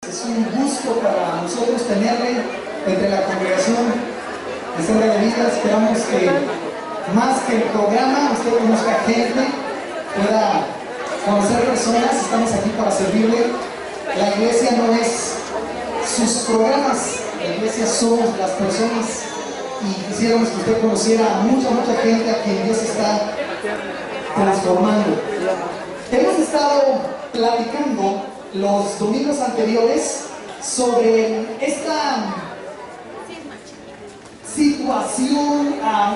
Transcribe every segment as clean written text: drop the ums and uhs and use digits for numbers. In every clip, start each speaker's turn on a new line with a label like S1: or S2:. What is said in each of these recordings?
S1: Es un gusto para nosotros tenerle entre la congregación de Sembra de Vida. Esperamos que más que el programa usted conozca gente, pueda conocer personas. Estamos aquí para servirle. La iglesia no es sus programas, la iglesia somos las personas, y quisiéramos que usted conociera a mucha gente a quien Dios está transformando. Hemos estado platicando los domingos anteriores sobre esta situación,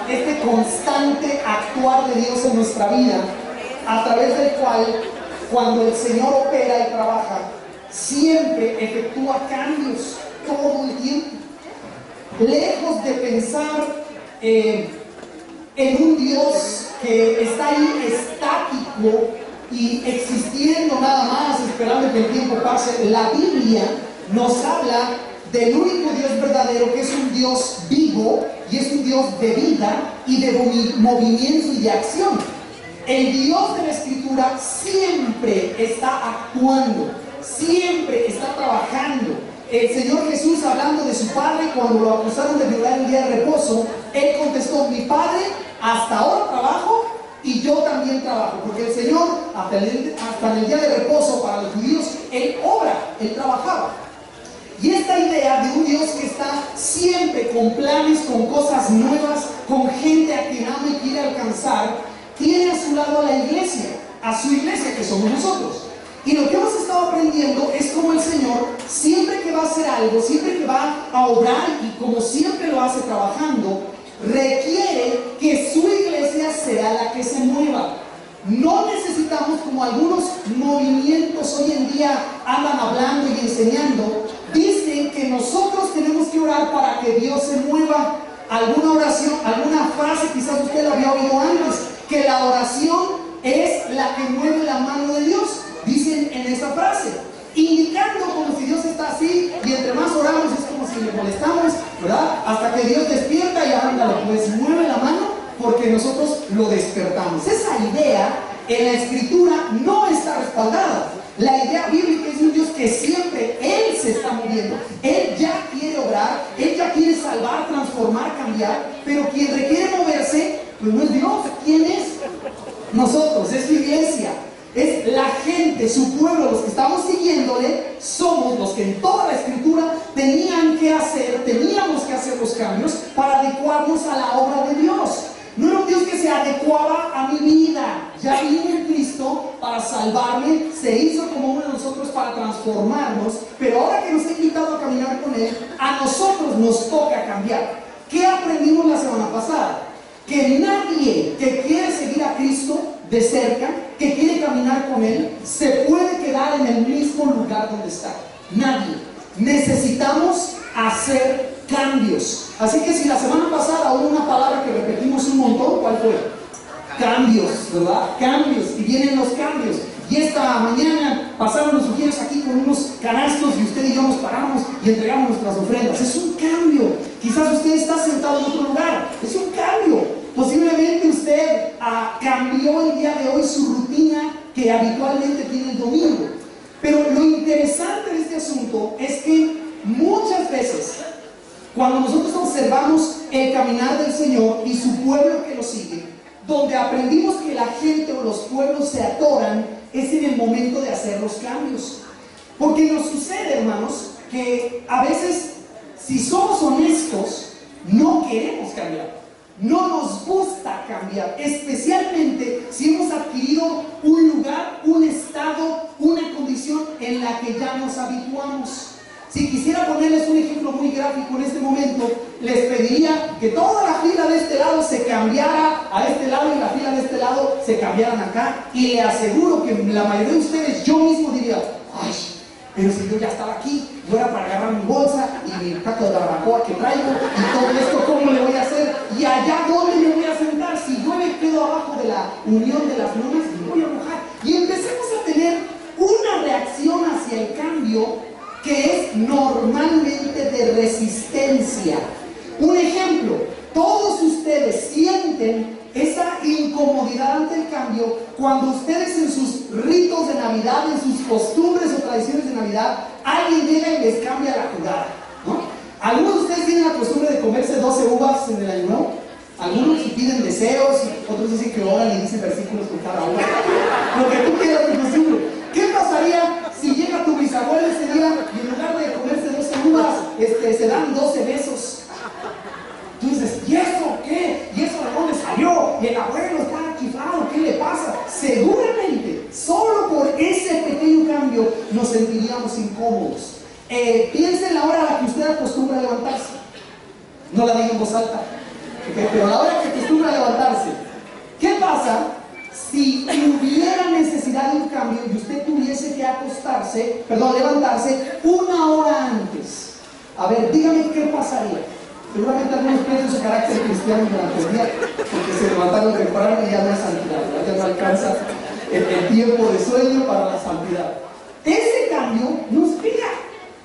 S1: este constante actuar de Dios en nuestra vida, a través del cual, cuando el Señor opera y trabaja, siempre efectúa cambios todo el tiempo. Lejos de pensar en un Dios que está ahí estático y existiendo nada más, esperando que el tiempo pase, la Biblia nos habla del único Dios verdadero, que es un Dios vivo y es un Dios de vida y de movimiento y de acción. El Dios de la Escritura siempre está actuando, siempre está trabajando. El Señor Jesús, hablando de su Padre, cuando lo acusaron de violar el día de reposo, Él contestó: mi Padre hasta ahora trabajo y yo también trabajo. Porque el Señor, hasta en el día de reposo para los judíos, Él obra, Él trabajaba. Y esta idea de un Dios que está siempre con planes, con cosas nuevas, con gente a quien ama y quiere alcanzar, tiene a su lado a la iglesia, a su iglesia, que somos nosotros. Y lo que hemos estado aprendiendo es cómo el Señor, siempre que va a hacer algo, siempre que va a obrar, y como siempre lo hace trabajando, requiere que su iglesia sea la que se mueva. No necesitamos, como algunos movimientos hoy en día andan hablando y enseñando, dicen que nosotros tenemos que orar para que Dios se mueva. Alguna oración, alguna frase, quizás usted la había oído antes, que la oración es la que mueve la mano de Dios. Dicen en esta frase, indicando como si Dios está así, y entre más oramos es como si le molestamos, ¿verdad? Hasta que Dios despierta y ándale, pues mueve la mano, porque nosotros lo despertamos. Esa idea en la Escritura no está respaldada. La idea bíblica es de un Dios que siempre Él se está moviendo. Él ya quiere obrar, Él ya quiere salvar, transformar, cambiar, pero quien requiere moverse, pues no es Dios. ¿Quién es? Nosotros, es su iglesia. Es la gente, su pueblo, los que estamos siguiéndole, somos los que en toda la Escritura teníamos que hacer los cambios para adecuarnos a la obra de Dios. No era un Dios que se adecuaba a mi vida. Ya vino en Cristo para salvarme, se hizo como uno de nosotros para transformarnos, pero ahora que nos ha invitado a caminar con Él, a nosotros nos toca cambiar. ¿Qué aprendimos la semana pasada? Que nadie que quiere seguir a Cristo de cerca, que quiere caminar con Él, se puede quedar en el mismo lugar donde está. Nadie. Necesitamos hacer cambios. Así que si la semana pasada hubo una palabra que repetimos un montón, ¿cuál fue? Cambios, ¿verdad? Cambios. Y vienen los cambios. Y esta mañana pasaron los sugieres aquí con unos canastos, y usted y yo nos paramos y entregamos nuestras ofrendas. Es un cambio. Quizás usted está sentado en otro lugar. Es un cambio. Posiblemente usted cambió el día de hoy su rutina que habitualmente tiene el domingo. Pero lo interesante de este asunto es que muchas veces, cuando nosotros observamos el caminar del Señor y su pueblo que lo sigue, donde aprendimos que la gente o los pueblos se atoran, es en el momento de hacer los cambios. Porque nos sucede, hermanos, que a veces, si somos honestos, no queremos cambiar. No nos gusta cambiar, especialmente si hemos adquirido un lugar, un estado, una condición en la que ya nos habituamos. Si quisiera ponerles un ejemplo muy gráfico en este momento, les pediría que toda la fila de este lado se cambiara a este lado y la fila de este lado se cambiaran acá, y le aseguro que la mayoría de ustedes, yo mismo diría: ay, pero si yo ya estaba aquí, yo era para agarrar mi bolsa y mi taco de barbacoa que traigo y todo esto, ¿cómo le voy a hacer? Y allá, ¿dónde me voy a sentar? Si yo me quedo abajo de la unión de las lonas, me voy a mojar. Y empecemos a tener una reacción hacia el cambio que es normalmente de resistencia. Un ejemplo: todos ustedes sienten esa incomodidad ante el cambio cuando ustedes en sus ritos de Navidad, en sus costumbres o tradiciones de Navidad, alguien llega y les cambia la jugada, ¿no? Algunos de ustedes tienen la costumbre de comerse 12 uvas en el año nuevo. Algunos piden deseos, y otros dicen que oran y dicen versículos con cada uva. Lo que tú quieras de costumbre. ¿Qué pasaría si llega tu bisabuelo ese día y en lugar de comerse 12 uvas, se dan 12 besos? Tú dices, ¿y eso qué? ¿Y eso de dónde salió? Y el abuelo está chiflado, ¿qué le pasa? Seguramente, solo por ese pequeño cambio nos sentiríamos incómodos. Piensa en la hora a la que usted acostumbra a levantarse. No la diga en voz alta, pero a la hora que acostumbra a levantarse. ¿Qué pasa si hubiera necesidad de un cambio y usted tuviese que levantarse una hora antes? A ver, dígame qué pasaría. Seguramente algunos pierden su carácter cristiano durante el día porque se levantaron temprano y ya no es santidad, ya no alcanza el tiempo de sueño para la santidad. Ese cambio nos pega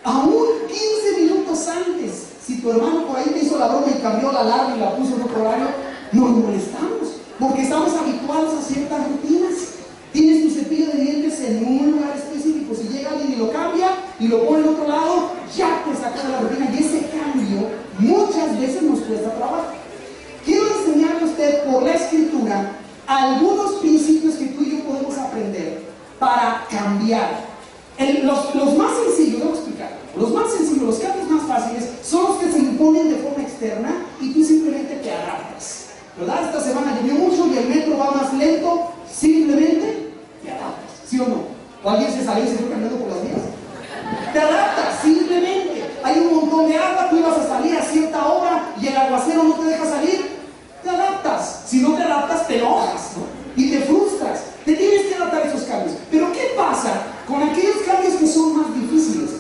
S1: aún 15 minutos antes. Si tu hermano por ahí te hizo la broma y cambió la alarma y la puso en otro horario, nos molestamos porque estamos habituados a ciertas rutinas. Tienes tu cepillo de dientes en un lugar específico. Si llega alguien y lo cambia y lo pone en otro lado, ya te sacó de la rutina. Y ese cambio muchas veces nos cuesta trabajo. Quiero enseñarle a usted por la escritura algunos principios que tú y yo podemos aprender para cambiar. Los más sencillos, voy a explicar. Los más sencillos, los cambios más fáciles son los que se imponen de forma externa y tú simplemente te adaptas. ¿Verdad? Esta semana llovió mucho y el metro va más lento, simplemente te adaptas, ¿sí o no? ¿O alguien se salió y se fue caminando por las vías? Te adaptas, simplemente. Hay un montón de agua, tú ibas a salir a cierta hora y el aguacero no te deja salir, te adaptas. Si no te adaptas, te enojas, ¿no? Y te frustras. Te tienes que adaptar a esos cambios. Pero ¿qué pasa con aquellos cambios que son más difíciles?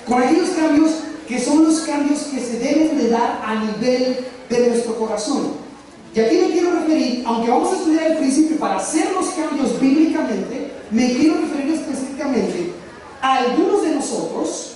S1: Con aquellos cambios que son los cambios que se deben de dar a nivel de nuestro corazón. Y aquí me quiero referir, aunque vamos a estudiar el principio para hacer los cambios bíblicamente, me quiero referir específicamente a algunos de nosotros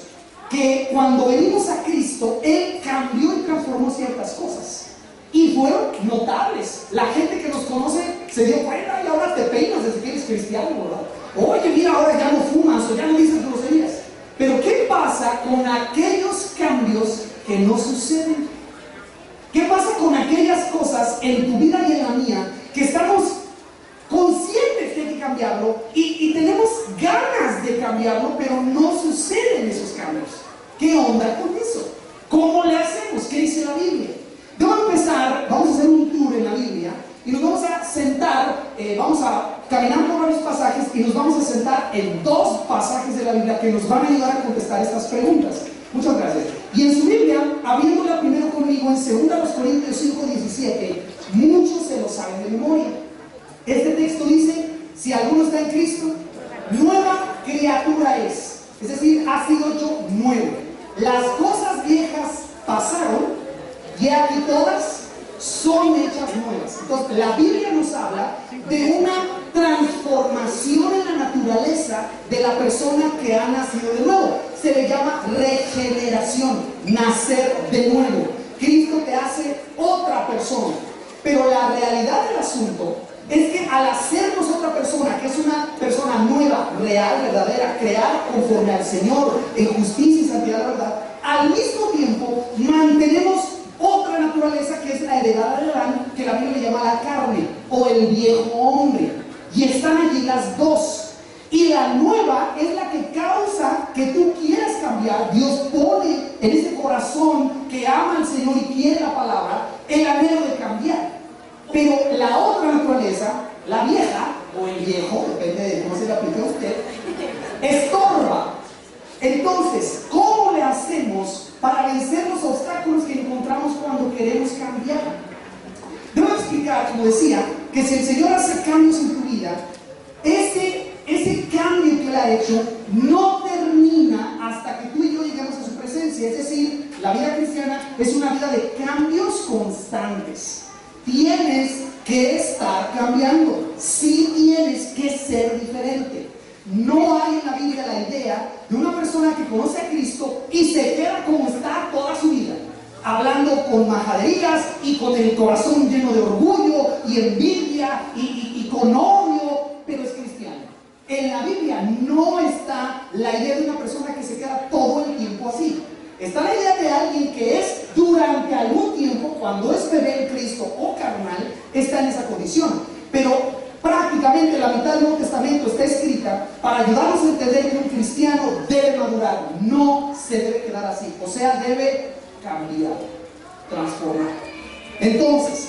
S1: que cuando venimos a Cristo, Él cambió y transformó ciertas cosas. Y fueron notables. La gente que nos conoce se dio cuenta y ahora te peinas desde que eres cristiano, ¿verdad? Oye, mira, ahora ya no fumas o ya no dices groserías. Pero ¿qué pasa con aquellos cambios que no suceden? ¿Qué pasa con aquellas cosas en tu vida y en la mía que estamos conscientes que hay que cambiarlo y tenemos ganas de cambiarlo, pero no suceden esos cambios? ¿Qué onda con eso? ¿Cómo le hacemos? ¿Qué dice la Biblia? Vamos a empezar, vamos a hacer un tour en la Biblia y nos vamos a sentar, vamos a caminar por varios pasajes y nos vamos a sentar en dos pasajes de la Biblia que nos van a ayudar a contestar estas preguntas. Muchas gracias. Y en su Biblia, abriéndola primero conmigo en 2 Corintios 5:17, muchos se lo saben de memoria. Este texto dice, si alguno está en Cristo, nueva criatura es. Es decir, ha sido hecho nuevo. Las cosas viejas pasaron y aquí todas son hechas nuevas. Entonces, la Biblia nos habla de una transformación en la naturaleza de la persona que ha nacido de nuevo. Se le llama regeneración, nacer de nuevo. Cristo te hace otra persona. Pero la realidad del asunto es que al hacernos otra persona, que es una persona nueva, real, verdadera, creada conforme al Señor, en justicia y santidad, verdad, al mismo tiempo mantenemos otra naturaleza que es la heredada de Adán, que la Biblia le llama la carne o el viejo hombre. Y están allí las dos. Y la nueva es la que causa que tú quieras cambiar. Dios pone en ese corazón que ama al Señor y quiere la palabra el anhelo de cambiar. Pero la otra naturaleza, la vieja o el viejo, depende de cómo se le aplique a usted, estorba. Entonces, ¿cómo le hacemos para vencer los obstáculos que encontramos cuando queremos cambiar? Debo explicar, como decía, que si el Señor hace cambios en tu vida, ese cambio que Él ha hecho no termina hasta que tú y yo lleguemos a su presencia. Es decir, la vida cristiana es una vida de cambios constantes. Tienes que estar cambiando. Sí tienes que ser diferente. No hay en la Biblia la idea de una persona que conoce a Cristo y se queda como está toda su vida, hablando con majaderías y con el corazón lleno de orgullo y envidia y con odio, pero es cristiano. En la Biblia no está la idea de una persona que se queda todo el tiempo así. Está la idea de alguien que es durante algún tiempo, cuando es bebé en Cristo o carnal, está en esa condición. Pero prácticamente la mitad del Nuevo Testamento está escrita para ayudarnos a entender que un cristiano debe madurar, no se debe quedar así, o sea, debe cambiar, transformar. Entonces,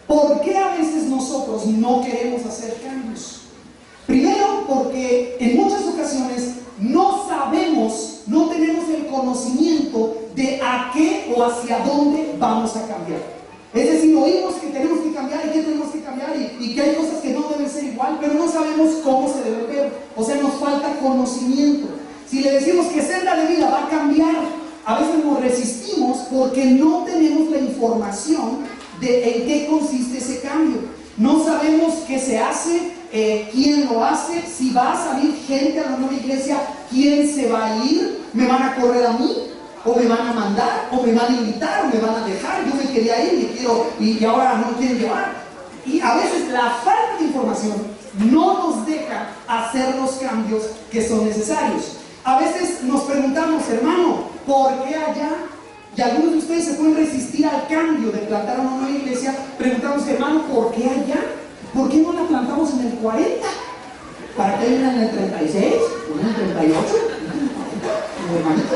S1: ¿por qué a veces nosotros no queremos hacer cambios? Primero, porque en muchas ocasiones no sabemos, no tenemos el conocimiento de a qué o hacia dónde vamos a cambiar. Es decir, oímos que tenemos que cambiar y que tenemos que cambiar y que hay cosas que no deben ser igual, pero no sabemos cómo se debe ver. O sea, nos falta conocimiento. Si le decimos que senda de vida va a cambiar, a veces nos resistimos porque no tenemos la información de en qué consiste ese cambio. No sabemos qué se hace, quién lo hace, si va a salir gente a la nueva iglesia, quién se va a ir, me van a correr a mí, o me van a mandar, o me van a invitar, o me van a dejar. Yo me quería ir y ahora no me quieren llevar. Y a veces la falta de información no nos deja hacer los cambios que son necesarios. A veces nos preguntamos, hermano, ¿por qué allá? Y algunos de ustedes se pueden resistir al cambio de plantar una nueva iglesia. Preguntamos, hermano, ¿por qué allá? ¿Por qué no la plantamos en el 40? ¿Para qué vienen en el 36? ¿O en el 38? ¿Como hermanito?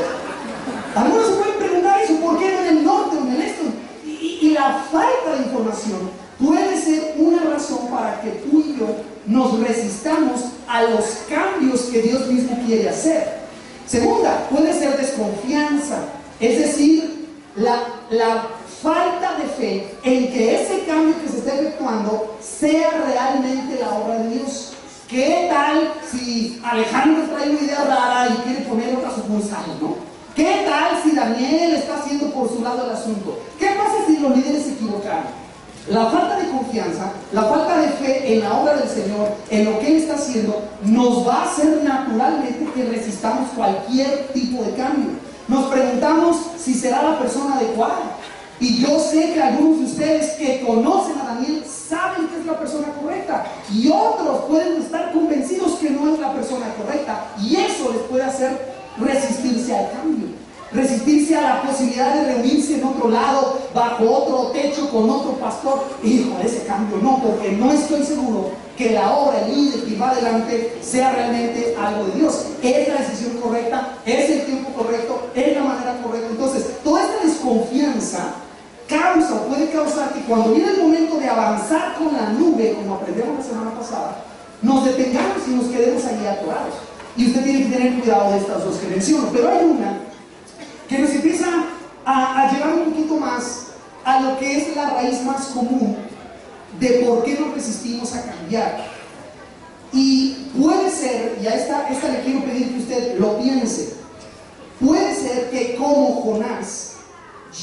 S1: Algunos se pueden preguntar eso, ¿por qué no en el norte o en el este? Y la falta de información puede ser una razón para que tú y yo nos resistamos a los cambios que Dios mismo quiere hacer. Segunda, puede ser desconfianza, es decir, la falta de fe en que ese cambio que se está efectuando sea realmente la obra de Dios. ¿Qué tal si Alejandro trae una idea rara y quiere poner otra sucursal, no? ¿Qué tal si Daniel está haciendo por su lado el asunto? ¿Qué pasa si los líderes se equivocaron? La falta de confianza, la falta de fe en la obra del Señor, en lo que Él está haciendo, nos va a hacer naturalmente que resistamos cualquier tipo de cambio. Nos preguntamos si será la persona adecuada. Y yo sé que algunos de ustedes que conocen a Daniel saben que es la persona correcta, y otros pueden estar convencidos que no es la persona correcta, y eso les puede hacer resistirse al cambio, resistirse a la posibilidad de reunirse en otro lado, bajo otro techo, con otro pastor. Hijo, ese cambio no, porque no estoy seguro que la obra, el líder que va adelante sea realmente algo de Dios. Es la decisión correcta, es el tiempo correcto, es la manera correcta. Entonces, toda esta desconfianza puede causar que cuando viene el momento de avanzar con la nube, como aprendimos la semana pasada, nos detengamos y nos quedemos allí atorados. Y usted tiene que tener cuidado de estas dos que menciono. Pero hay una que nos empieza a llevar un poquito más a lo que es la raíz más común de por qué nos resistimos a cambiar. Y puede ser, y a esta le quiero pedir que usted lo piense, puede ser que como Jonás,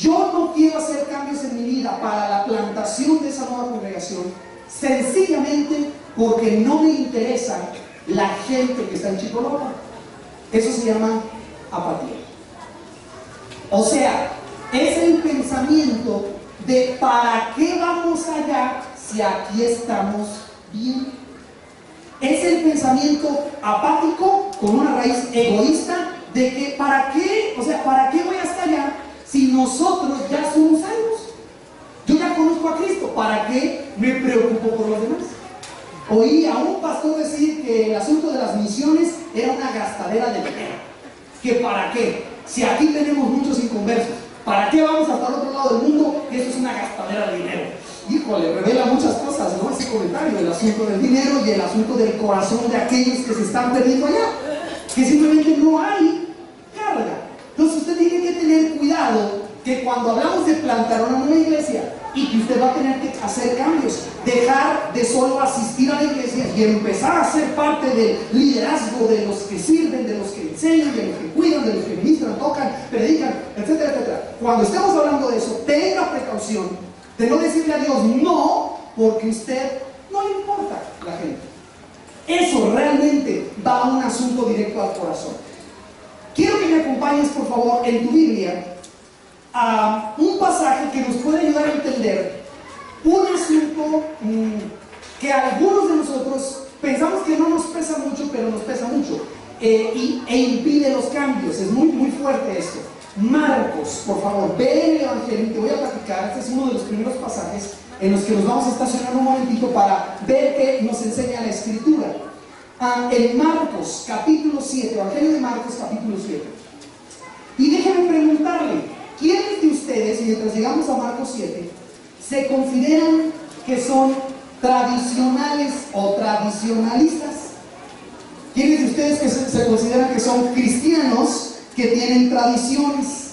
S1: yo no quiero hacer cambios en mi vida para la plantación de esa nueva congregación, sencillamente porque no me interesa la gente que está en Chicolopa. Eso se llama apatía. O sea, es el pensamiento de ¿para qué vamos allá si aquí estamos bien? Es el pensamiento apático con una raíz egoísta de que ¿para qué? O sea, ¿para qué voy hasta allá si nosotros ya somos salvos? Yo ya conozco a Cristo, ¿para qué me preocupo por los demás? Oí a un pastor decir que el asunto de las misiones era una gastadera de dinero. ¿Que para qué? Si aquí tenemos muchos inconversos, ¿para qué vamos hasta el otro lado del mundo? Eso es una gastadera de dinero. Híjole, revela muchas cosas, ¿no? Ese comentario, el asunto del dinero y el asunto del corazón de aquellos que se están perdiendo allá, que simplemente no hay carga. Entonces usted tiene que tener cuidado que cuando hablamos de plantar una nueva iglesia y que usted va a tener que hacer cambios, dejar de solo asistir a la iglesia y empezar a ser parte del liderazgo de los que sirven, de los que enseñan, de los que cuidan, de los que ministran, tocan, predican, etcétera, etcétera. Cuando estemos hablando de eso, tenga precaución de no decirle a Dios no, porque usted no le importa la gente. Eso realmente va a un asunto directo al corazón. Quiero que me acompañes, por favor, en tu Biblia a un pasaje que nos puede ayudar a entender un asunto que algunos de nosotros pensamos que no nos pesa mucho, pero nos pesa mucho e impide los cambios. Es muy, muy fuerte esto. Marcos, por favor, ve el Evangelio y te voy a platicar. Este es uno de los primeros pasajes en los que nos vamos a estacionar un momentito para ver qué nos enseña la Escritura. En Marcos, capítulo 7, Evangelio de Marcos, capítulo 7. Y déjenme preguntarle, ¿quiénes de ustedes, mientras llegamos a Marcos 7, se consideran que son tradicionales o tradicionalistas? ¿Quiénes de ustedes que se consideran que son cristianos que tienen tradiciones?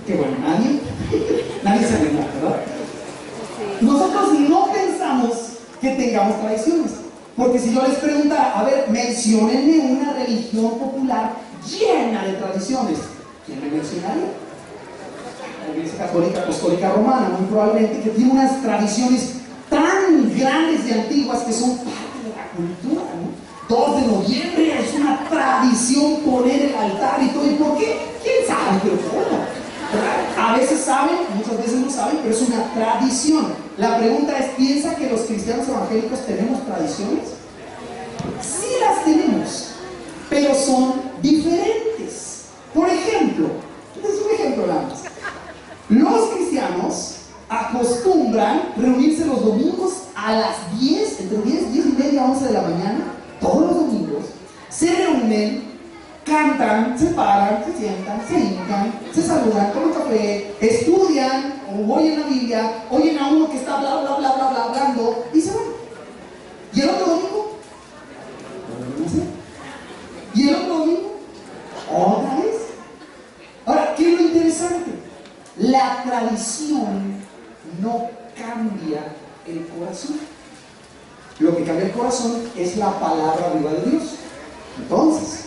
S1: Qué bueno, nadie. Nadie se anima, ¿verdad? Nosotros no pensamos que tengamos tradiciones, porque si yo les preguntara, a ver, menciónenme una religión popular llena de tradiciones, ¿quién me mencionaría? La Iglesia Católica Apostólica Romana, muy probablemente, que tiene unas tradiciones tan grandes y antiguas que son parte de la cultura, ¿no? 2 de noviembre es una tradición poner el altar y todo. ¿Y por qué? ¿Quién sabe? Pero ¿cómo? A veces saben, muchas veces no saben, pero es una tradición. La pregunta es, ¿piensa que los cristianos evangélicos tenemos tradiciones? Sí las tenemos, pero son diferentes. Por ejemplo, este es un ejemplo nada más. Los cristianos acostumbran reunirse los domingos a las 10, entre 10 y media, 11 de la mañana, todos los domingos. Se reúnen, cantan, se paran, se sientan, se hincan, se saludan, toman café, estudian o oyen la Biblia, oyen a uno que está bla bla bla bla bla hablando y se van. ¿Y el otro domingo? No sé. ¿Y el otro domingo? ¿Otra vez? Ahora, ¿qué es lo interesante? La tradición no cambia el corazón. Lo que cambia el corazón es la palabra viva de Dios. Entonces,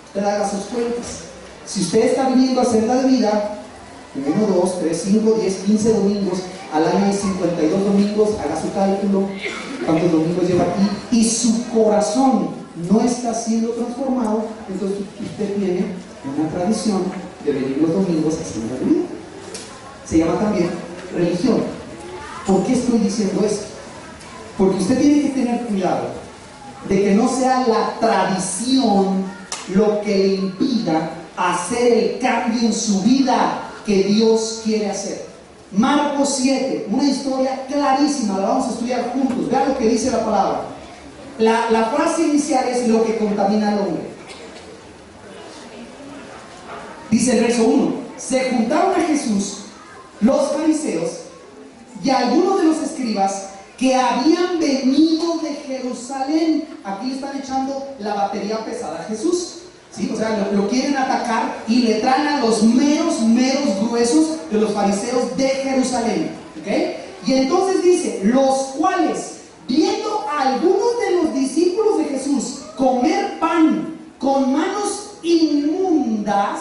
S1: usted haga sus cuentas. Si usted está viniendo a senda de vida, 1, 2, 3, 5, 10, 15 domingos, al año hay 52 domingos, haga su cálculo, cuántos domingos lleva aquí, y su corazón no está siendo transformado, entonces usted tiene una tradición de venir los domingos a senda de vida. Se llama también religión. ¿Por qué estoy diciendo esto? Porque usted tiene que tener cuidado de que no sea la tradición lo que le impida hacer el cambio en su vida que Dios quiere hacer. Marcos 7, una historia clarísima, la vamos a estudiar juntos. Vean lo que dice la palabra. La frase inicial es lo que contamina al hombre. Dice el verso 1: se juntaron a Jesús los fariseos y algunos de los escribas que habían venido de Jerusalén. Aquí le están echando la batería pesada a Jesús, ¿sí? O sea, lo quieren atacar y le traen a los meros gruesos de los fariseos de Jerusalén, ¿okay? Y entonces dice, los cuales, viendo a algunos de los discípulos de Jesús comer pan con manos inmundas,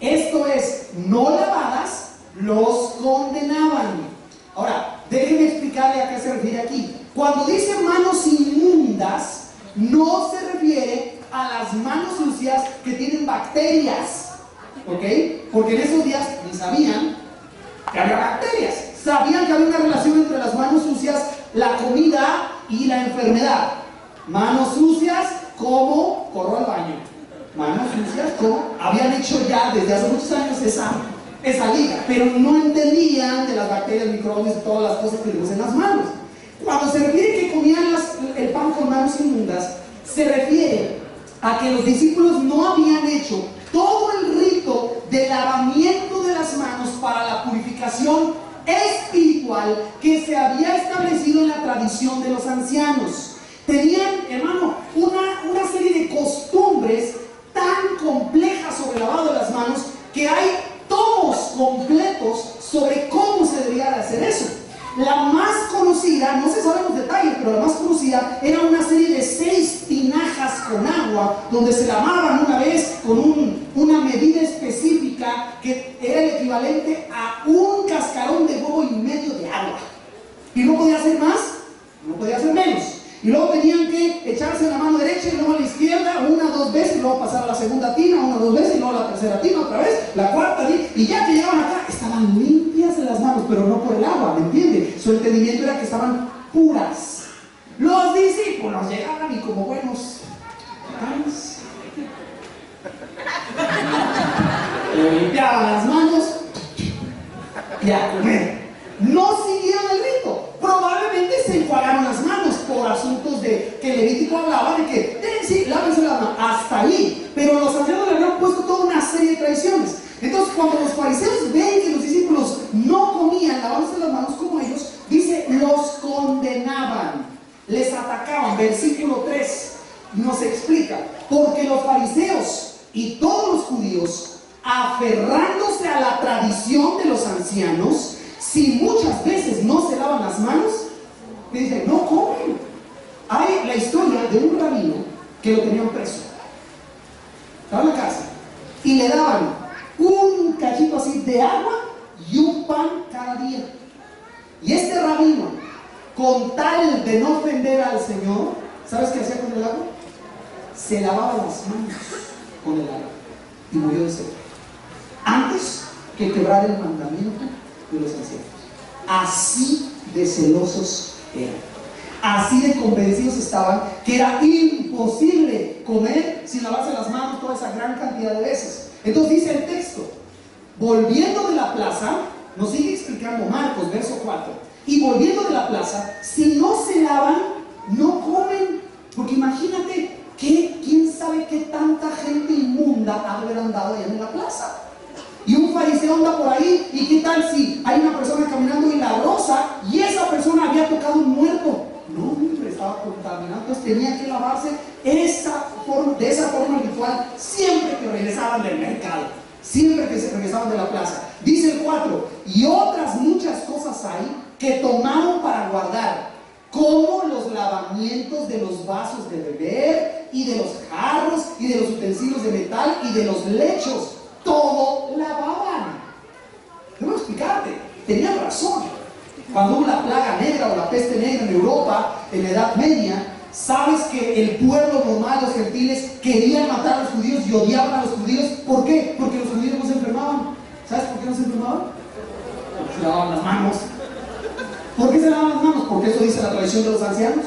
S1: esto es, no lavadas, los condenaban. Ahora, déjenme explicarle a qué se refiere aquí. Cuando dice manos inmundas, no se refiere a las manos sucias que tienen bacterias, ¿ok? Porque en esos días ni sabían que había bacterias. Sabían que había una relación entre las manos sucias, la comida y la enfermedad. Manos sucias, como corro al baño. Manos sucias, como habían hecho ya desde hace muchos años esa liga, pero no entendían de las bacterias, microbios y todas las cosas que le usan las manos. Cuando se refiere que comían el pan con manos inmundas, se refiere a que los discípulos no habían hecho todo el rito de lavamiento de las manos para la purificación espiritual que se había establecido en la tradición de los ancianos. Tenían, hermano, una serie de costumbres tan complejas sobre el lavado de las manos que hay tomos completos sobre cómo se debía de hacer eso. La más conocida, no se saben los detalles, pero la más conocida era una serie de 6 tinajas con agua, donde se lavaban una vez con una medida específica que era el equivalente a un cascarón de huevo y medio de agua. Y no podía hacer más, no podía hacer menos. Y luego tenían que echarse la mano derecha y luego a la izquierda, 1 o 2 veces, y luego pasar a la segunda tina, 1 o 2 veces, y luego a la tercera tina otra vez, la cuarta, y ya que llegaban acá, estaban estaban limpias las manos, pero no por el agua, ¿me entiende? Su entendimiento era que estaban puras. Los discípulos llegaban y como buenos le limpiaban las manos y a comer. No siguieron el rito. Probablemente se enjuagaron las manos por asuntos de que el Levítico hablaba de que sí, lávense las manos, hasta ahí. Pero los ancianos le habían puesto toda una serie de tradiciones. Entonces, cuando los fariseos ven que los discípulos no comían lavándose las manos como ellos, dice, los condenaban, les atacaban. Versículo 3 nos explica, porque los fariseos y todos los judíos, aferrándose a la tradición de los ancianos, si muchas veces no se lavan las manos, me dicen, no comen. Hay la historia de un rabino que lo tenían preso. Estaba en la cárcel y le daban un cachito así de agua y un pan cada día. Y este rabino, con tal de no ofender al Señor, ¿sabes qué hacía con el agua? Se lavaba las manos con el agua y murió de sed, antes que quebrar el mandamiento de los ancianos. Así de celosos eran, así de convencidos estaban que era imposible comer sin lavarse las manos toda esa gran cantidad de veces. Entonces dice el texto, volviendo de la plaza, nos sigue explicando Marcos, verso 4, y volviendo de la plaza, si no se lavan, no comen. Porque imagínate que quién sabe qué tanta gente inmunda ha de haber andado allá en la plaza. Y un fariseo anda por ahí, y qué tal si hay una persona caminando milagrosa y esa persona había tocado un muerto. No, hombre, estaba contaminado, entonces tenía que lavarse de esa forma habitual siempre que regresaban del mercado, siempre que se regresaban de la plaza. Dice el 4, y otras muchas cosas hay que tomaron para guardar, como los lavamientos de los vasos de beber, y de los jarros, y de los utensilios de metal, y de los lechos. Todo lavaban. Debo explicarte, tenían razón. Cuando hubo la plaga negra o la peste negra en Europa, en la Edad Media, sabes que el pueblo normal, los gentiles, querían matar a los judíos y odiaban a los judíos. ¿Por qué? Porque los judíos no se enfermaban. ¿Sabes por qué no se enfermaban? Porque se lavaban las manos. ¿Por qué se lavaban las manos? Porque eso dice la tradición de los ancianos.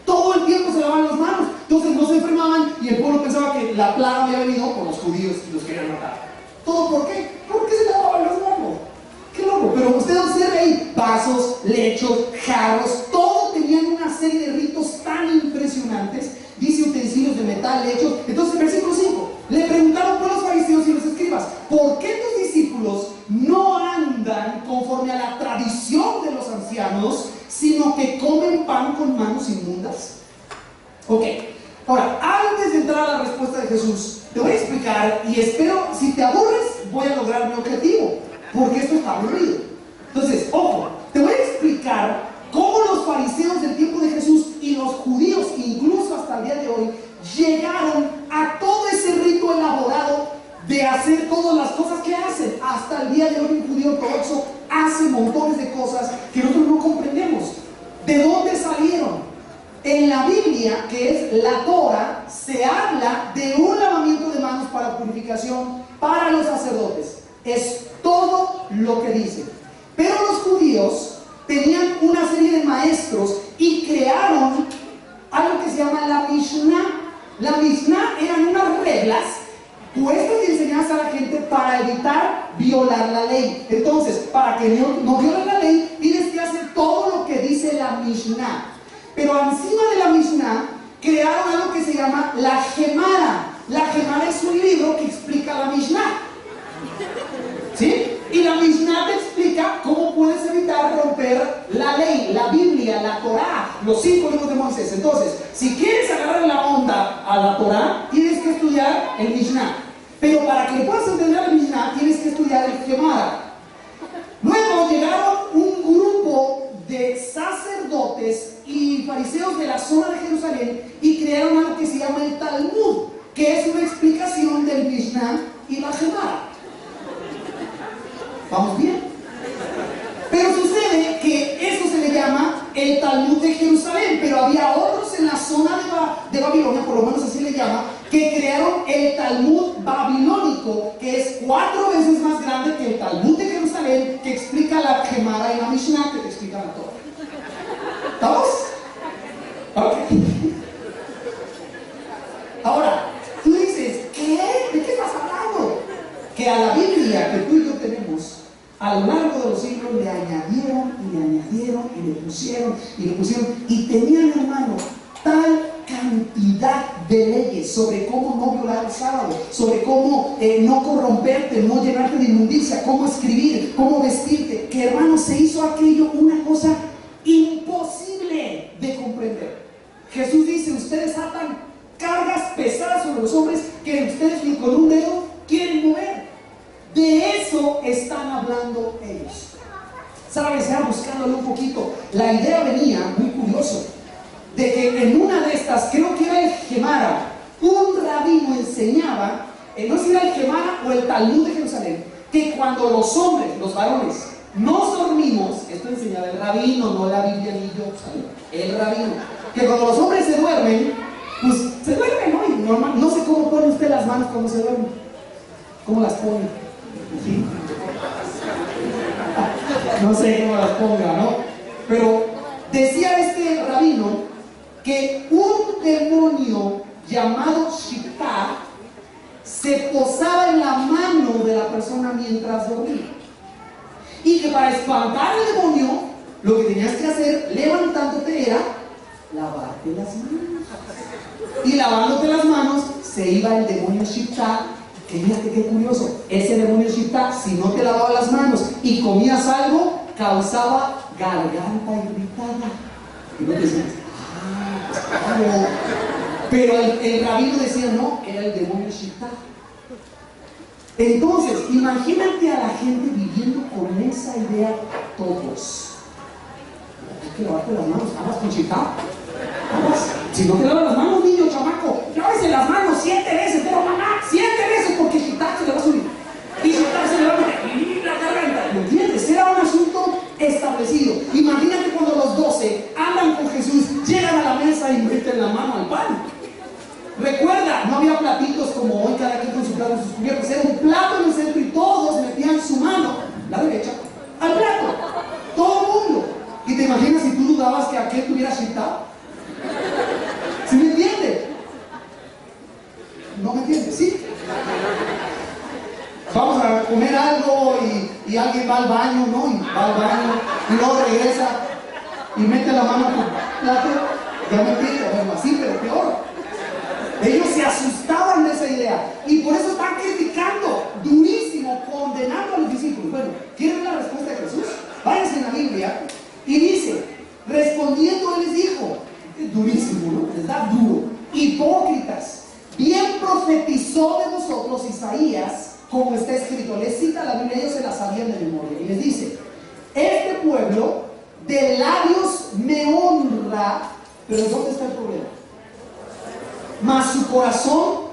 S1: Todo el tiempo se lavaban las manos. Entonces no se enfermaban y el pueblo pensaba que la plaga había venido por los judíos y los querían matar. ¿Todo por qué? Porque se lavaban las manos. ¡Qué loco! Pero usted observa ahí vasos, lechos, jarros, todo tenían una serie de ritos tan impresionantes. Dice utensilios de metal, lechos. Entonces, versículo 5, le preguntaron por los fariseos y los escribas, ¿por qué tus discípulos no andan conforme a la tradición de los ancianos, sino que comen pan con manos inmundas? Ok, ahora, antes de entrar a la respuesta de Jesús, te voy a explicar, y espero, si te aburres, voy a lograr mi objetivo, porque esto está aburrido. Entonces, ojo, te voy a explicar cómo los fariseos del tiempo de Jesús y los judíos, incluso hasta el día de hoy, llegaron a todo ese rito elaborado de hacer todas las cosas que hacen. Hasta el día de hoy un judío ortodoxo hace montones de cosas que nosotros no comprendemos. ¿De dónde salieron? En la Biblia, que es la Torah, se habla de un lavamiento de manos para purificación para los sacerdotes. Es todo lo que dice. Pero los judíos tenían una serie de maestros y crearon algo que se llama la Mishnah. La Mishnah eran unas reglas puestas y enseñadas a la gente para evitar violar la ley. Entonces, para que no violen la ley, tienes que hacer todo lo que dice la Mishnah. Pero encima de la Mishnah crearon algo que se llama la Gemara. La Gemara es un libro que explica la Mishnah, ¿sí? Y la Mishnah te explica cómo puedes evitar romper la ley, la Biblia, la Torah, los 5 libros de Moisés. Entonces, si quieres agarrar la onda a la Torah, tienes que estudiar el Mishnah. Pero para que puedas entender el Mishnah, tienes que estudiar el Gemara. Luego llegaron un grupo de sacerdotes y fariseos de la zona de Jerusalén y crearon algo que se llama el Talmud, que es una explicación del Mishnah y la Gemara. ¿Vamos bien? Pero sucede que eso se le llama el Talmud de Jerusalén, pero había otros en la zona de Babilonia, por lo menos así le llama, que crearon el Talmud babilónico, que es 4 veces más grande que el Talmud de Jerusalén leer que explica la Gemara y la Mishnah que te explican la Torah. ¿Estamos? Ok. Ahora, tú dices, ¿qué? ¿De qué estás hablando? Que a la Biblia que tú y yo tenemos, a lo largo de los siglos le añadieron y le añadieron y le pusieron y le pusieron y tenían, hermano, tal cantidad de leyes sobre cómo no violar el sábado, sobre cómo no corromperte, no llenarte de inmundicia, cómo escribir, cómo vestirte, que, hermano, se hizo aquello una cosa imposible de comprender. Jesús dice, ustedes atan cargas pesadas sobre los hombres que ustedes ni con un dedo quieren mover. De eso están hablando ellos. ¿Sabes? Ya buscándole un poquito. La idea venía, muy curioso, de que en una de estas, creo que era el Gemara, un rabino enseñaba, no sé si era el Gemara o el Talmud de Jerusalén, que cuando los hombres, los varones, nos dormimos, esto enseñaba el rabino, no la Biblia ni yo, ¿sabes? El rabino, que cuando los hombres se duermen, pues se duermen, ¿no? Y normal, no sé cómo pone usted las manos cuando se duermen. ¿Cómo las pone? ¿Sí? No sé cómo las ponga, ¿no? Pero decía este rabino que un demonio llamado Shitá se posaba en la mano de la persona mientras dormía. Y que para espantar al demonio, lo que tenías que hacer levantándote era lavarte las manos. Y lavándote las manos se iba el demonio Shitá. Que fíjate qué curioso, ese demonio Shitá, si no te lavabas las manos y comías algo, causaba garganta irritada. Y no te decías, claro. Pero el rabino decía, no, era el demonio Shitá. Entonces, imagínate a la gente viviendo con esa idea todos. Hay que lavarte las manos, ¿hablas con Shitá? ¿Hablas? Si no te lavas las manos, niño, chamaco, lávese las manos 7 veces, pero mamá, 7 veces, porque Shitá se le va a subir. Y Shitá se le va a meter la garganta. ¿Me entiendes? Era un asunto establecido. Imagínate cuando los 12 andan con Jesús, llegan a la mesa y meten la mano al pan. Recuerda, no había platitos como hoy, cada quien con su plato y sus cubiertos. Era un plato en el centro y todos metían su mano, la derecha, al plato. Todo el mundo. ¿Y te imaginas si tú dudabas que aquel tuviera Shitá? ¿Sí me entiendes? ¿No me entiendes? ¿Sí? Vamos a comer algo y alguien va al baño, ¿no? Y va al baño y luego regresa y mete la mano en el plato. Ya me entiendes, bueno, así, pero peor. Ellos se asustaban de esa idea y por eso están criticando durísimo, condenando a los discípulos. Bueno, ¿quieren la respuesta de Jesús? Váyanse en la Biblia y dice, respondiendo él les dijo, durísimo, ¿no? Les da duro. Hipócritas, bien profetizó de vosotros Isaías, como está escrito. Les cita la Biblia, ellos se la sabían de memoria. Y les dice, este pueblo de labios me honra, pero ¿dónde está el problema? Mas su corazón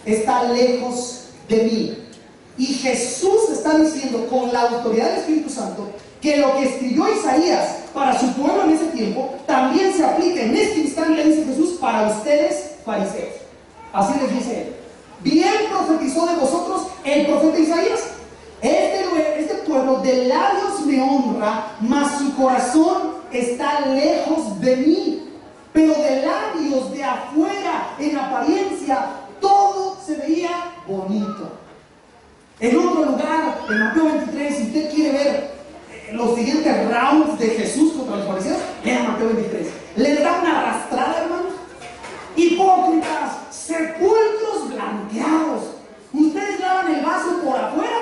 S1: está lejos de mí. Y Jesús está diciendo con la autoridad del Espíritu Santo que lo que escribió Isaías para su pueblo en ese tiempo también se aplica en este instante, dice Jesús, para ustedes fariseos. Así les dice él. Bien profetizó de vosotros el profeta Isaías. Este pueblo de labios me honra, mas su corazón está lejos de mí. Pero de labios, de afuera, en apariencia, todo se veía bonito. En otro lugar, en Mateo 23, si usted quiere ver los siguientes rounds de Jesús contra los fariseos, lea Mateo 23. Les da una arrastrada, hermanos. Hipócritas, sepulcros blanqueados. Ustedes lavan el vaso por afuera,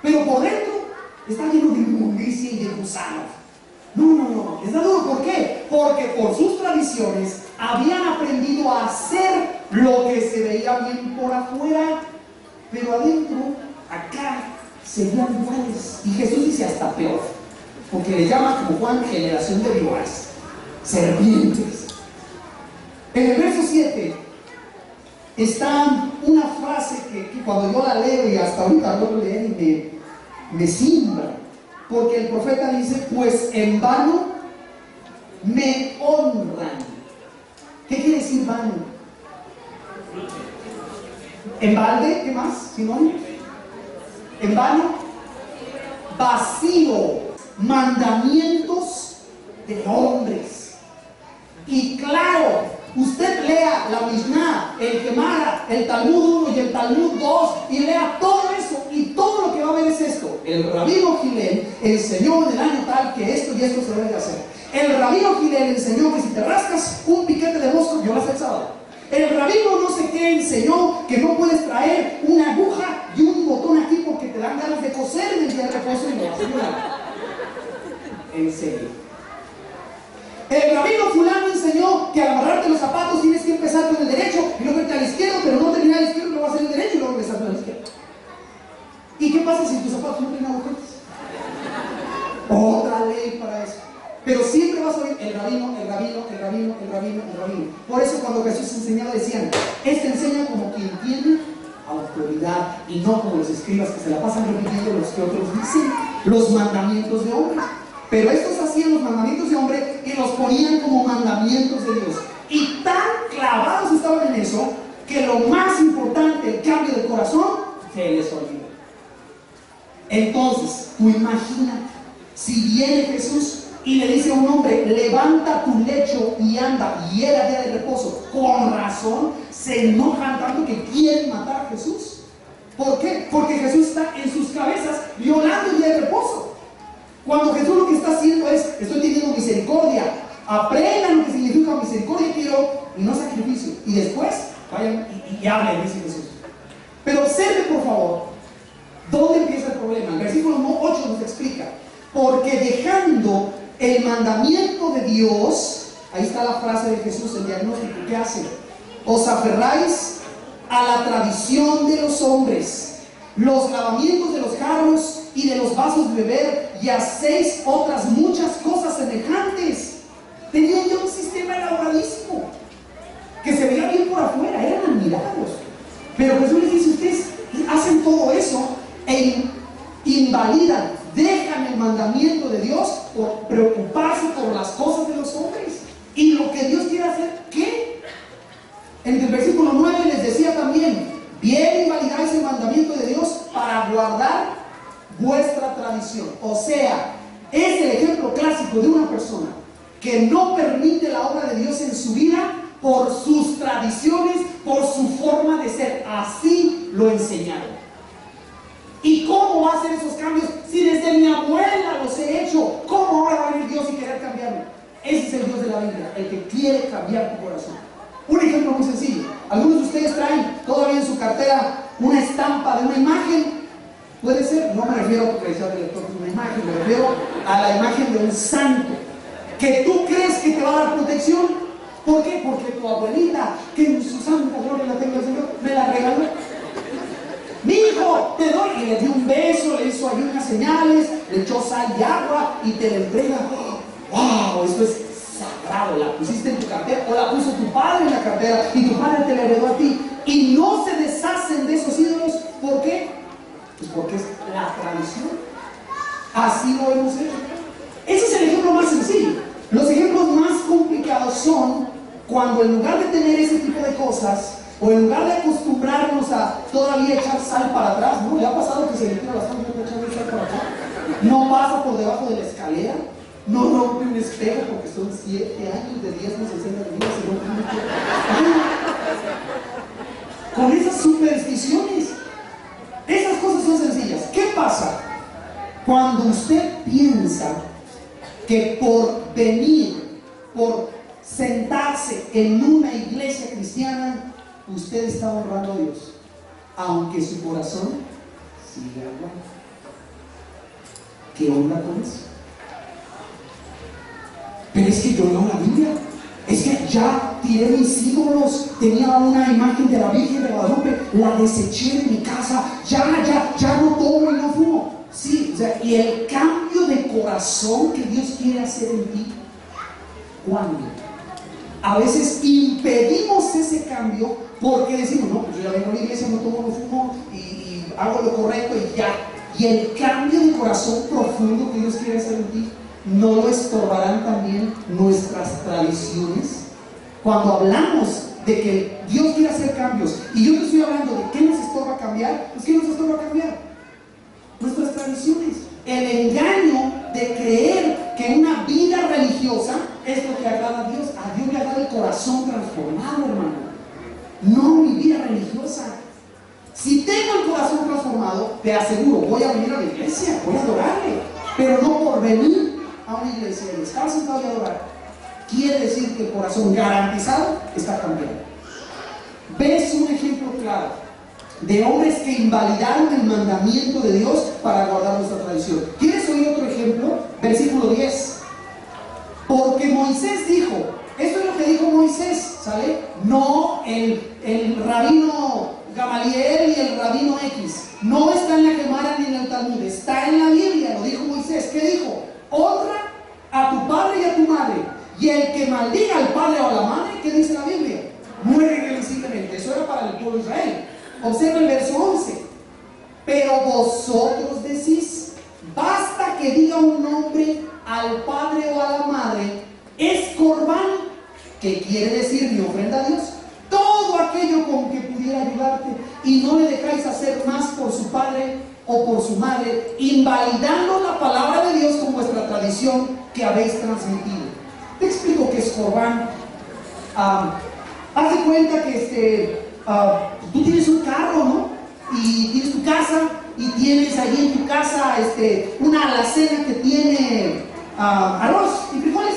S1: pero por dentro está lleno de inmundicia y de gusanos. No, les da duro. ¿Por qué? Porque por sus tradiciones habían aprendido a hacer lo que se veía bien por afuera, pero adentro, acá, serían iguales. Y Jesús dice hasta peor, porque le llama, como Juan, generación de víboras, serpientes. En el verso 7 está una frase que cuando yo la leo y hasta ahorita no lo leo y me simbra. Porque el profeta dice, pues en vano me honran. ¿Qué quiere decir vano? ¿En balde? ¿Qué más? ¿Sinónimo? ¿En vano? vacío, mandamientos de hombres. Y claro, usted lea la Mishnah, el Gemara, el Talmud 1 y el Talmud 2 y lea todo eso, y todo lo que va a ver es esto. El rabino Gilel enseñó en el año tal que esto y esto se debe de hacer. El rabino Gilel enseñó que si te rascas un piquete de mosca, violas el sábado. El rabino no sé qué enseñó que no puedes traer una aguja y un botón aquí porque te dan ganas de coser en el día de reposo y lo vas a violar. En serio. El rabino fulano enseñó que al amarrarte los zapatos tienes que empezar con el derecho y luego irte al izquierdo, pero no terminar al izquierdo, luego vas a hacer el derecho y luego regresar con el izquierdo. ¿Y qué pasa si tus zapatos no tienen agujetas? Otra ley para eso. Pero siempre vas a oír el rabino, el rabino, el rabino, el rabino, el rabino. Por eso cuando Jesús enseñaba decían, este enseña como quien tiene autoridad y no como los escribas que se la pasan repitiendo los que otros dicen los mandamientos de hombre. Pero estos hacían los mandamientos de hombre y los ponían como mandamientos de Dios. Y tan clavados estaban en eso que lo más importante, el cambio de corazón, se les olvidó. Entonces, tú imagínate, si viene Jesús y le dice a un hombre, levanta tu lecho y anda, y era día de reposo, con razón se enojan tanto que quieren matar a Jesús. ¿Por qué? Porque Jesús está en sus cabezas violando el día de reposo. Cuando Jesús lo que está haciendo es, estoy teniendo misericordia, aprendan lo que significa misericordia quiero, y no sacrificio, y después vayan y hablen, dice Jesús. Pero observe por favor, ¿dónde empieza el problema? El versículo 8 nos explica, porque dejando el mandamiento de Dios, ahí está la frase de Jesús, el diagnóstico, ¿qué hace? Os aferráis a la tradición de los hombres, los lavamientos de los jarros y de los vasos de beber, y hacéis otras muchas cosas semejantes. Tenían ya un sistema elaboradísimo que se veía bien por afuera, eran admirados. Pero Jesús les dice, ustedes hacen todo eso e invalidan, dejan el mandamiento de Dios por preocuparse por las cosas de los hombres. Y lo que Dios quiere hacer, ¿qué? En el versículo 9 les decía también, bien invalidáis el mandamiento de Dios para guardar vuestra tradición. O sea, es el ejemplo clásico de una persona que no permite la obra de Dios en su vida por sus tradiciones, por su forma de ser. Así lo enseñaron. ¿Y cómo va a hacer esos cambios si desde mi abuela los he hecho? ¿Cómo ahora va a venir Dios y querer cambiarlo? Ese es el Dios de la Biblia, el que quiere cambiar tu corazón. Un ejemplo muy sencillo. Algunos de ustedes traen todavía en su cartera una estampa de una imagen. Puede ser, no me refiero a tu credencial de lector de una imagen, me refiero a la imagen de un santo que tú crees que te va a dar protección. ¿Por qué? Porque tu abuelita, que en su santa gloria la tenga el Señor, me la regaló. Mi hijo, te doy, y le dio un beso, le hizo ahí unas señales, le echó sal y agua y te la entrega. ¡Wow! Esto es sagrado. La pusiste en tu cartera, o la puso tu padre en la cartera y tu padre te la heredó a ti. Y no se deshacen de esos ídolos. ¿Por qué? Pues porque es la tradición. Así lo hemos hecho. Ese es el ejemplo más sencillo. Los ejemplos más complicados son cuando en lugar de tener ese tipo de cosas, o en lugar de acostumbrarnos a todavía echar sal para atrás, ¿no? ¿Le ha pasado que se le tira la sal y echar sal para atrás? No pasa por debajo de la escalera, no rompe un espejo porque son 7 años de 10 no se enciende de vida, se rompe mucho. Con esas supersticiones. Esas cosas son sencillas. ¿Qué pasa cuando usted piensa que por venir, por sentarse en una iglesia cristiana, usted está honrando a Dios, aunque su corazón sigue hablando? ¿Qué onda con eso? Pero es que yo leo la Biblia, es que ya tiré mis ídolos, tenía una imagen de la Virgen de Guadalupe, la deseché de mi casa, ya no tomo y no fumo. Sí, o sea, y el cambio de corazón que Dios quiere hacer en ti, ¿cuándo? A veces impedimos ese cambio porque decimos, no, pues yo ya vengo a la iglesia, no tomo, no fumo y hago lo correcto y ya. Y el cambio de corazón profundo que Dios quiere hacer en ti, ¿no lo estorbarán también nuestras tradiciones? Cuando hablamos de que Dios quiere hacer cambios y yo te estoy hablando de qué nos estorba cambiar, pues ¿qué nos estorba cambiar? Nuestras tradiciones. el engaño de creer que una vida religiosa es lo que agrada a Dios. A Dios le agrada el corazón transformado, hermano, no mi vida religiosa. Si tengo el corazón transformado, te aseguro, voy a venir a la iglesia, voy a adorarle, pero no por venir a una iglesia y estar sentado y adorar. Quiere decir que el corazón garantizado está cambiando. ¿Ves un ejemplo claro de hombres que invalidaron el mandamiento de Dios para guardar nuestra tradición? ¿Quieres oír otro ejemplo? Versículo 10. Porque Moisés dijo, esto es lo que dijo Moisés, ¿sale? No el rabino Gamaliel y el rabino X. No está en la Gemara ni en el Talmud, está en la Biblia, lo dijo Moisés. ¿Qué dijo? Honra a tu padre y a tu madre. Y el que maldiga al padre o a la madre, ¿qué dice la Biblia? Muere irremisiblemente. Eso era para el pueblo de Israel. Observa el verso 11. Pero vosotros decís, basta que diga un nombre al padre o a la madre, es corbán, que quiere decir mi ofrenda a Dios, todo aquello con que pudiera ayudarte, y no le dejáis hacer más por su padre o por su madre, invalidando la palabra de Dios con vuestra tradición que habéis transmitido. Te explico qué es corbán. Haz de cuenta que tú tienes un carro, ¿no? Y tienes tu casa, y tienes ahí en tu casa una alacena que tiene arroz y frijoles.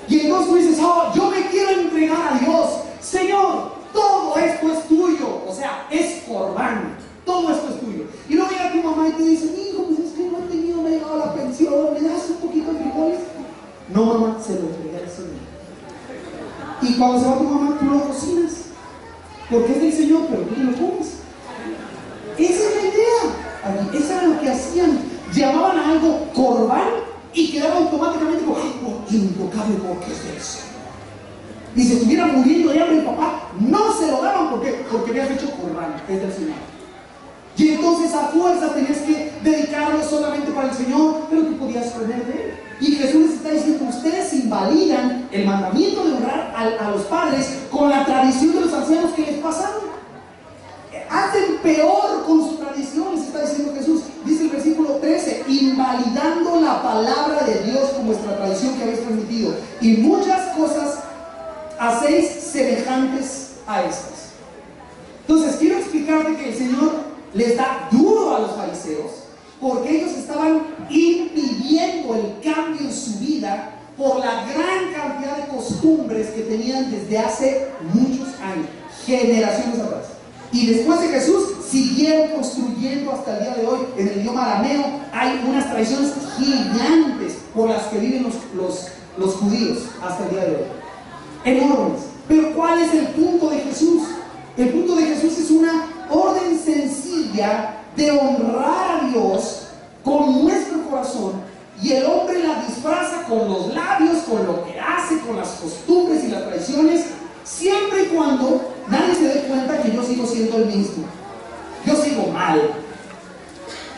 S1: Y entonces tú dices, oh, yo me quiero entregar a Dios. Señor, todo esto es tuyo. O sea, es corbán. Todo esto es tuyo. Y luego llega tu mamá y te dice, hijo, pues es que no he tenido, me ha llegado la pensión, ¿me das un poquito de frijoles? No, mamá, se lo entregué al Señor. Y cuando se va tu mamá, tú lo cocinas. Porque es del Señor, pero tú lo comes. Esa es la idea. Eso era lo que hacían. Llamaban a algo corbán y quedaba automáticamente como, intocable, porque es eso. Y si estuviera muriendo de hambre el papá, no se lo daban porque habías hecho corbán, es del Señor. Y entonces a fuerza tenías que dedicarlo solamente para el Señor, pero tú podías comer de él. Y Jesús les está diciendo, ustedes invalidan el mandamiento de honrar a los padres con la tradición de los ancianos que les pasaron. Hacen peor con su tradición, les está diciendo Jesús. Dice el versículo 13, invalidando la palabra de Dios con vuestra tradición que habéis transmitido. Y muchas cosas hacéis semejantes a estas. Entonces quiero explicarte que el Señor les da duro a los fariseos porque ellos estaban impidiendo el cambio en su vida por la gran cantidad de costumbres que tenían desde hace muchos años, generaciones atrás. Y después de Jesús siguieron construyendo hasta el día de hoy. En el idioma arameo hay unas tradiciones gigantes por las que viven los judíos hasta el día de hoy, enormes. Pero ¿cuál es el punto de Jesús? El punto de Jesús es una orden sencilla de honrar a Dios con nuestro corazón, y el hombre la disfraza con los labios, con lo que hace, con las costumbres y las tradiciones, siempre y cuando nadie se dé cuenta que yo sigo siendo el mismo. Yo sigo mal.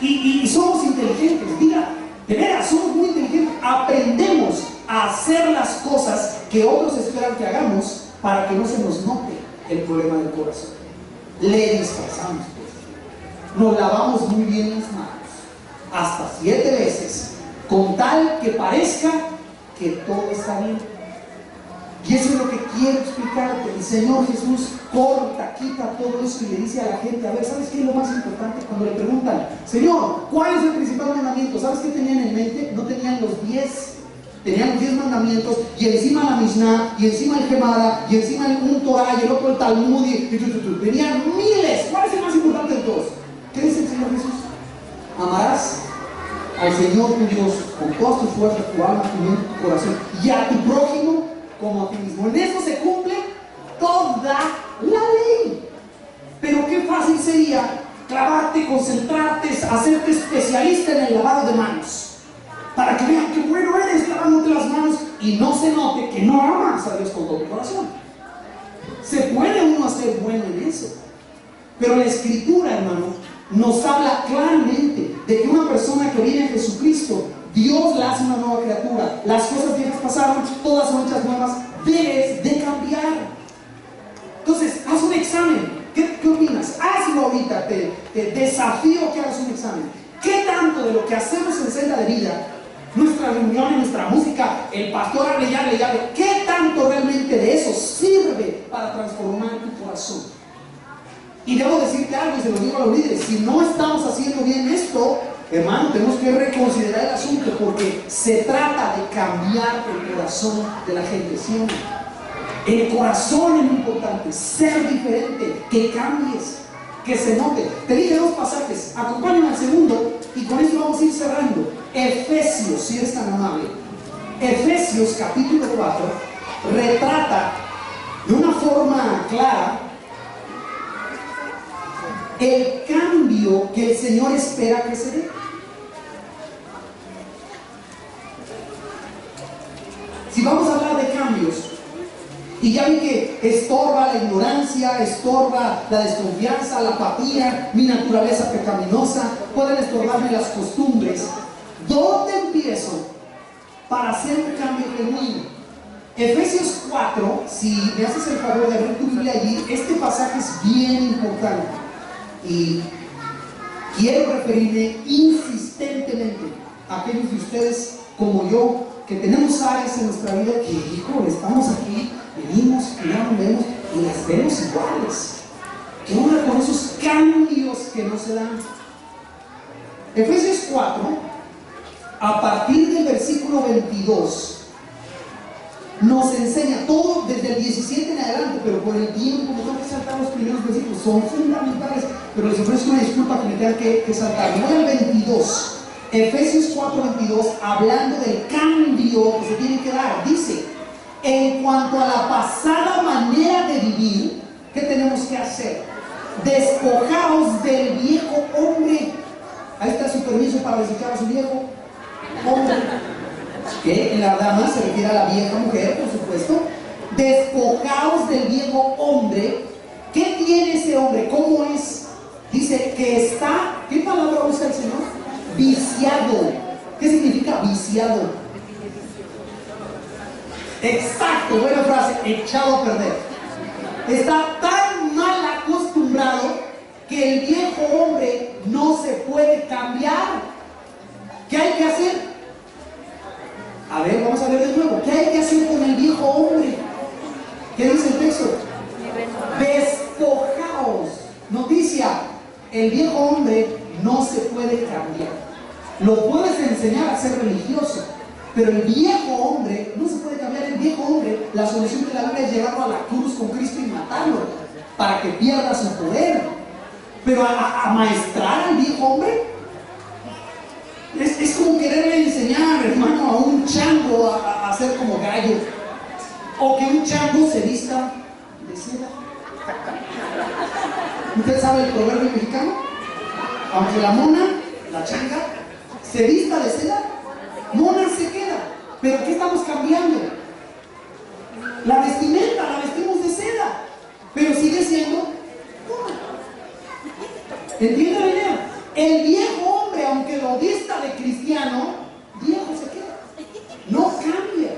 S1: Y somos inteligentes, diga, de veras, somos muy inteligentes. Aprendemos a hacer las cosas que otros esperan que hagamos para que no se nos note el problema del corazón. Le disfrazamos, pues. Nos lavamos muy bien las manos, hasta 7 veces, con tal que parezca que todo está bien. Y eso es lo que quiero explicarte. El Señor Jesús corta, quita todo eso y le dice a la gente, a ver, ¿sabes qué es lo más importante? Cuando le preguntan, Señor, ¿cuál es el principal mandamiento? ¿Sabes qué tenían en mente? No tenían los 10. Tenían los 10 mandamientos, y encima la Mishnah, y encima el Gemara, y encima un Torah, y el otro el Talmud, tenían miles. ¿Cuál es el más importante de todos? ¿Qué dice el Señor Jesús? Amarás al Señor tu Dios con todas tus fuerzas, tu alma, tu mente, tu corazón, y a tu prójimo como a ti mismo. En eso se cumple toda la ley. Pero qué fácil sería clavarte, concentrarte, hacerte especialista en el lavado de manos, para que vean qué bueno eres lavándote las manos y no se note que no amas a Dios con todo tu corazón. Se puede uno hacer bueno en eso, pero la Escritura, hermano, nos habla claramente de que una persona que viene a Jesucristo, Dios la hace una nueva criatura. Las cosas viejas pasaron, todas son hechas nuevas. Debes de cambiar. Entonces, haz un examen. ¿Qué opinas? Hazlo ahorita. Te desafío que hagas un examen. ¿Qué tanto de lo que hacemos en Senda de Vida, nuestras reuniones, nuestra música, el pastor hable y hable y hable, qué tanto realmente de eso sirve para transformar tu corazón? Y debo decirte algo, y se lo digo a los líderes: si no estamos haciendo bien esto, hermano, tenemos que reconsiderar el asunto, porque se trata de cambiar el corazón de la gente, ¿sí o no? El corazón es muy importante, ser diferente, que cambies, que se note. Te dije dos pasajes, acompáñame al segundo y con esto vamos a ir cerrando. Efesios, si eres tan amable. Efesios capítulo 4 retrata de una forma clara el cambio que el Señor espera que se dé. Si vamos a hablar de cambios, y ya vi que estorba la ignorancia, estorba la desconfianza, la apatía, mi naturaleza pecaminosa, pueden estorbarme las costumbres. ¿Dónde empiezo para hacer un cambio genuino? Efesios 4, si me haces el favor de abrir tu Biblia allí, este pasaje es bien importante. Y quiero referirme insistentemente a aquellos de ustedes como yo, que tenemos áreas en nuestra vida que, hijo, estamos aquí, venimos, y ya nos vemos y las vemos iguales. ¿Qué onda con esos cambios que no se dan? Efesios 4, a partir del versículo 22, nos enseña todo desde el 17 en adelante, pero por el tiempo me tengo que saltar los primeros versículos, son fundamentales, pero les ofrezco una disculpa que me tenga que saltar. Voy al 22, Efesios 4, 22, hablando del cambio que se tiene que dar. Dice: en cuanto a la pasada manera de vivir, ¿qué tenemos que hacer? Despojaos del viejo hombre. Ahí está su permiso para desechar a su viejo hombre, que en la dama se refiere a la vieja mujer, por supuesto. Despojaos del viejo hombre. ¿Qué tiene ese hombre? ¿Cómo es? Dice que está, ¿qué palabra usa el Señor? Viciado. ¿Qué significa viciado? Exacto, buena frase, echado a perder. Está tan mal acostumbrado que el viejo hombre no se puede cambiar. ¿Qué hay que hacer? A ver, vamos a ver de nuevo. ¿Qué hay que hacer con el viejo hombre? ¿Qué dice el texto? Despojaos. Noticia: el viejo hombre no se puede cambiar. Lo puedes enseñar a ser religioso, pero el viejo hombre no se puede cambiar. El viejo hombre, la solución de la Biblia es llevarlo a la cruz con Cristo y matarlo para que pierda su poder. Pero amaestrar al viejo hombre es como quererle enseñar, hermano, a un chango a ser como gallo, o que un chango se vista de seda. ¿Usted sabe el proverbio mexicano? Aunque la mona, la changa, se vista de seda, mona se queda. ¿Pero qué estamos cambiando? La vestimenta la vestimos de seda, pero sigue siendo mona. ¿Entiende la idea? El viejo hombre, aunque lo vista de cristiano, viejo se queda, no cambia.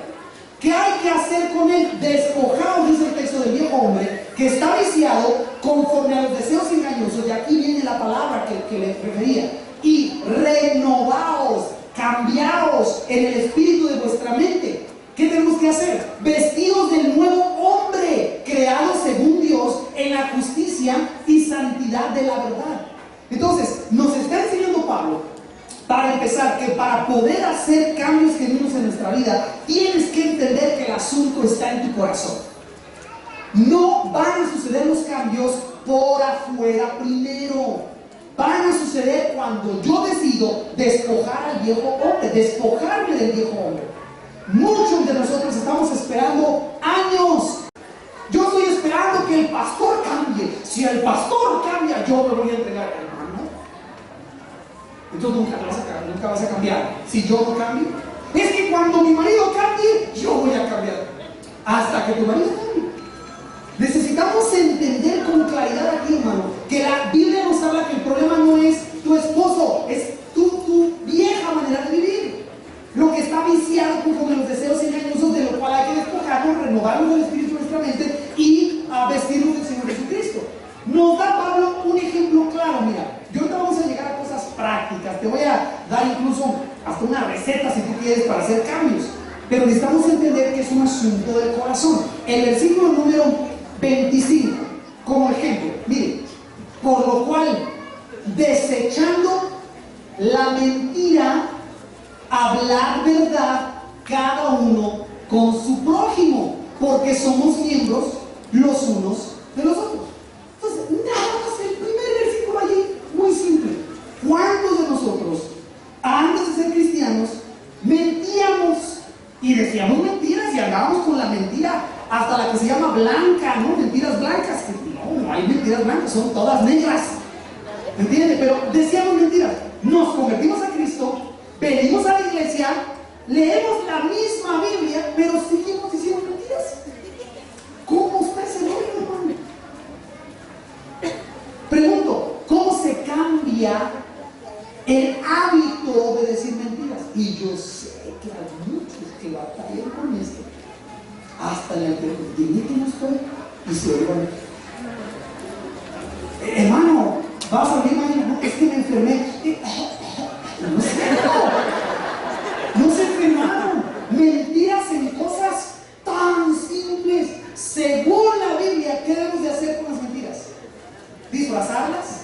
S1: ¿Qué hay que hacer con él? Despojaos, dice el texto, del viejo hombre que está viciado conforme a los deseos engañosos, y aquí viene la palabra que le refería, y renovaos, cambiaos en el espíritu de vuestra mente. ¿Qué tenemos que hacer? Vestidos del nuevo hombre, creado según Dios en la justicia y santidad de la verdad. Entonces, nos está enseñando Pablo, para empezar, que para poder hacer cambios genuinos en nuestra vida, tienes que entender que el asunto está en tu corazón. No van a suceder los cambios por afuera primero. Van a suceder cuando yo decido despojar al viejo hombre, despojarme del viejo hombre. Muchos de nosotros estamos esperando años. Yo estoy esperando que el pastor cambie. Si el pastor cambia, yo me voy a entregar, hermano. Entonces nunca vas a cambiar si yo no cambio. Es que cuando mi marido cambie, yo voy a cambiar. Hasta que tu marido cambie. Necesitamos entender con claridad aquí, hermano, que la Biblia nos habla que el problema no es tu esposo, es tu vieja manera de vivir. Lo que está viciado con los deseos engañosos, de lo cual hay que despojarnos, renovarnos del espíritu de nuestra mente y vestirnos del Señor Jesucristo. Nos da Pablo un ejemplo claro. Mira, yo ahorita vamos a llegar a cosas prácticas, te voy a dar incluso hasta una receta si tú quieres para hacer cambios. Pero necesitamos entender que es un asunto del corazón. El versículo número 25, como ejemplo, miren, por lo cual, desechando la mentira, hablar verdad cada uno con su prójimo, porque somos miembros los unos de los otros. Entonces, nada más el primer versículo allí, muy simple. ¿Cuántos de nosotros, antes de ser cristianos, mentíamos y decíamos mentiras y andábamos con la mentira hasta la que se llama blanca, ¿no? Mentiras blancas. No hay mentiras blancas, son todas negras. ¿Entiendes? Pero decíamos mentiras. Nos convertimos a Cristo, venimos a la iglesia, leemos la misma Biblia, pero seguimos diciendo mentiras. ¿Cómo está ese rollo, hermano? Pregunto, ¿cómo se cambia el hábito de decir mentiras? Y yo sé que hay muchos que batallan con esto. Hasta en el que que no estoy y se oigan. Hermano, vas a abrir mañana, no, es que me enfermé. No es cierto. No se enfermaron. Mentiras en cosas tan simples. Según la Biblia, ¿qué debemos de hacer con las mentiras? ¿Disfrazarlas?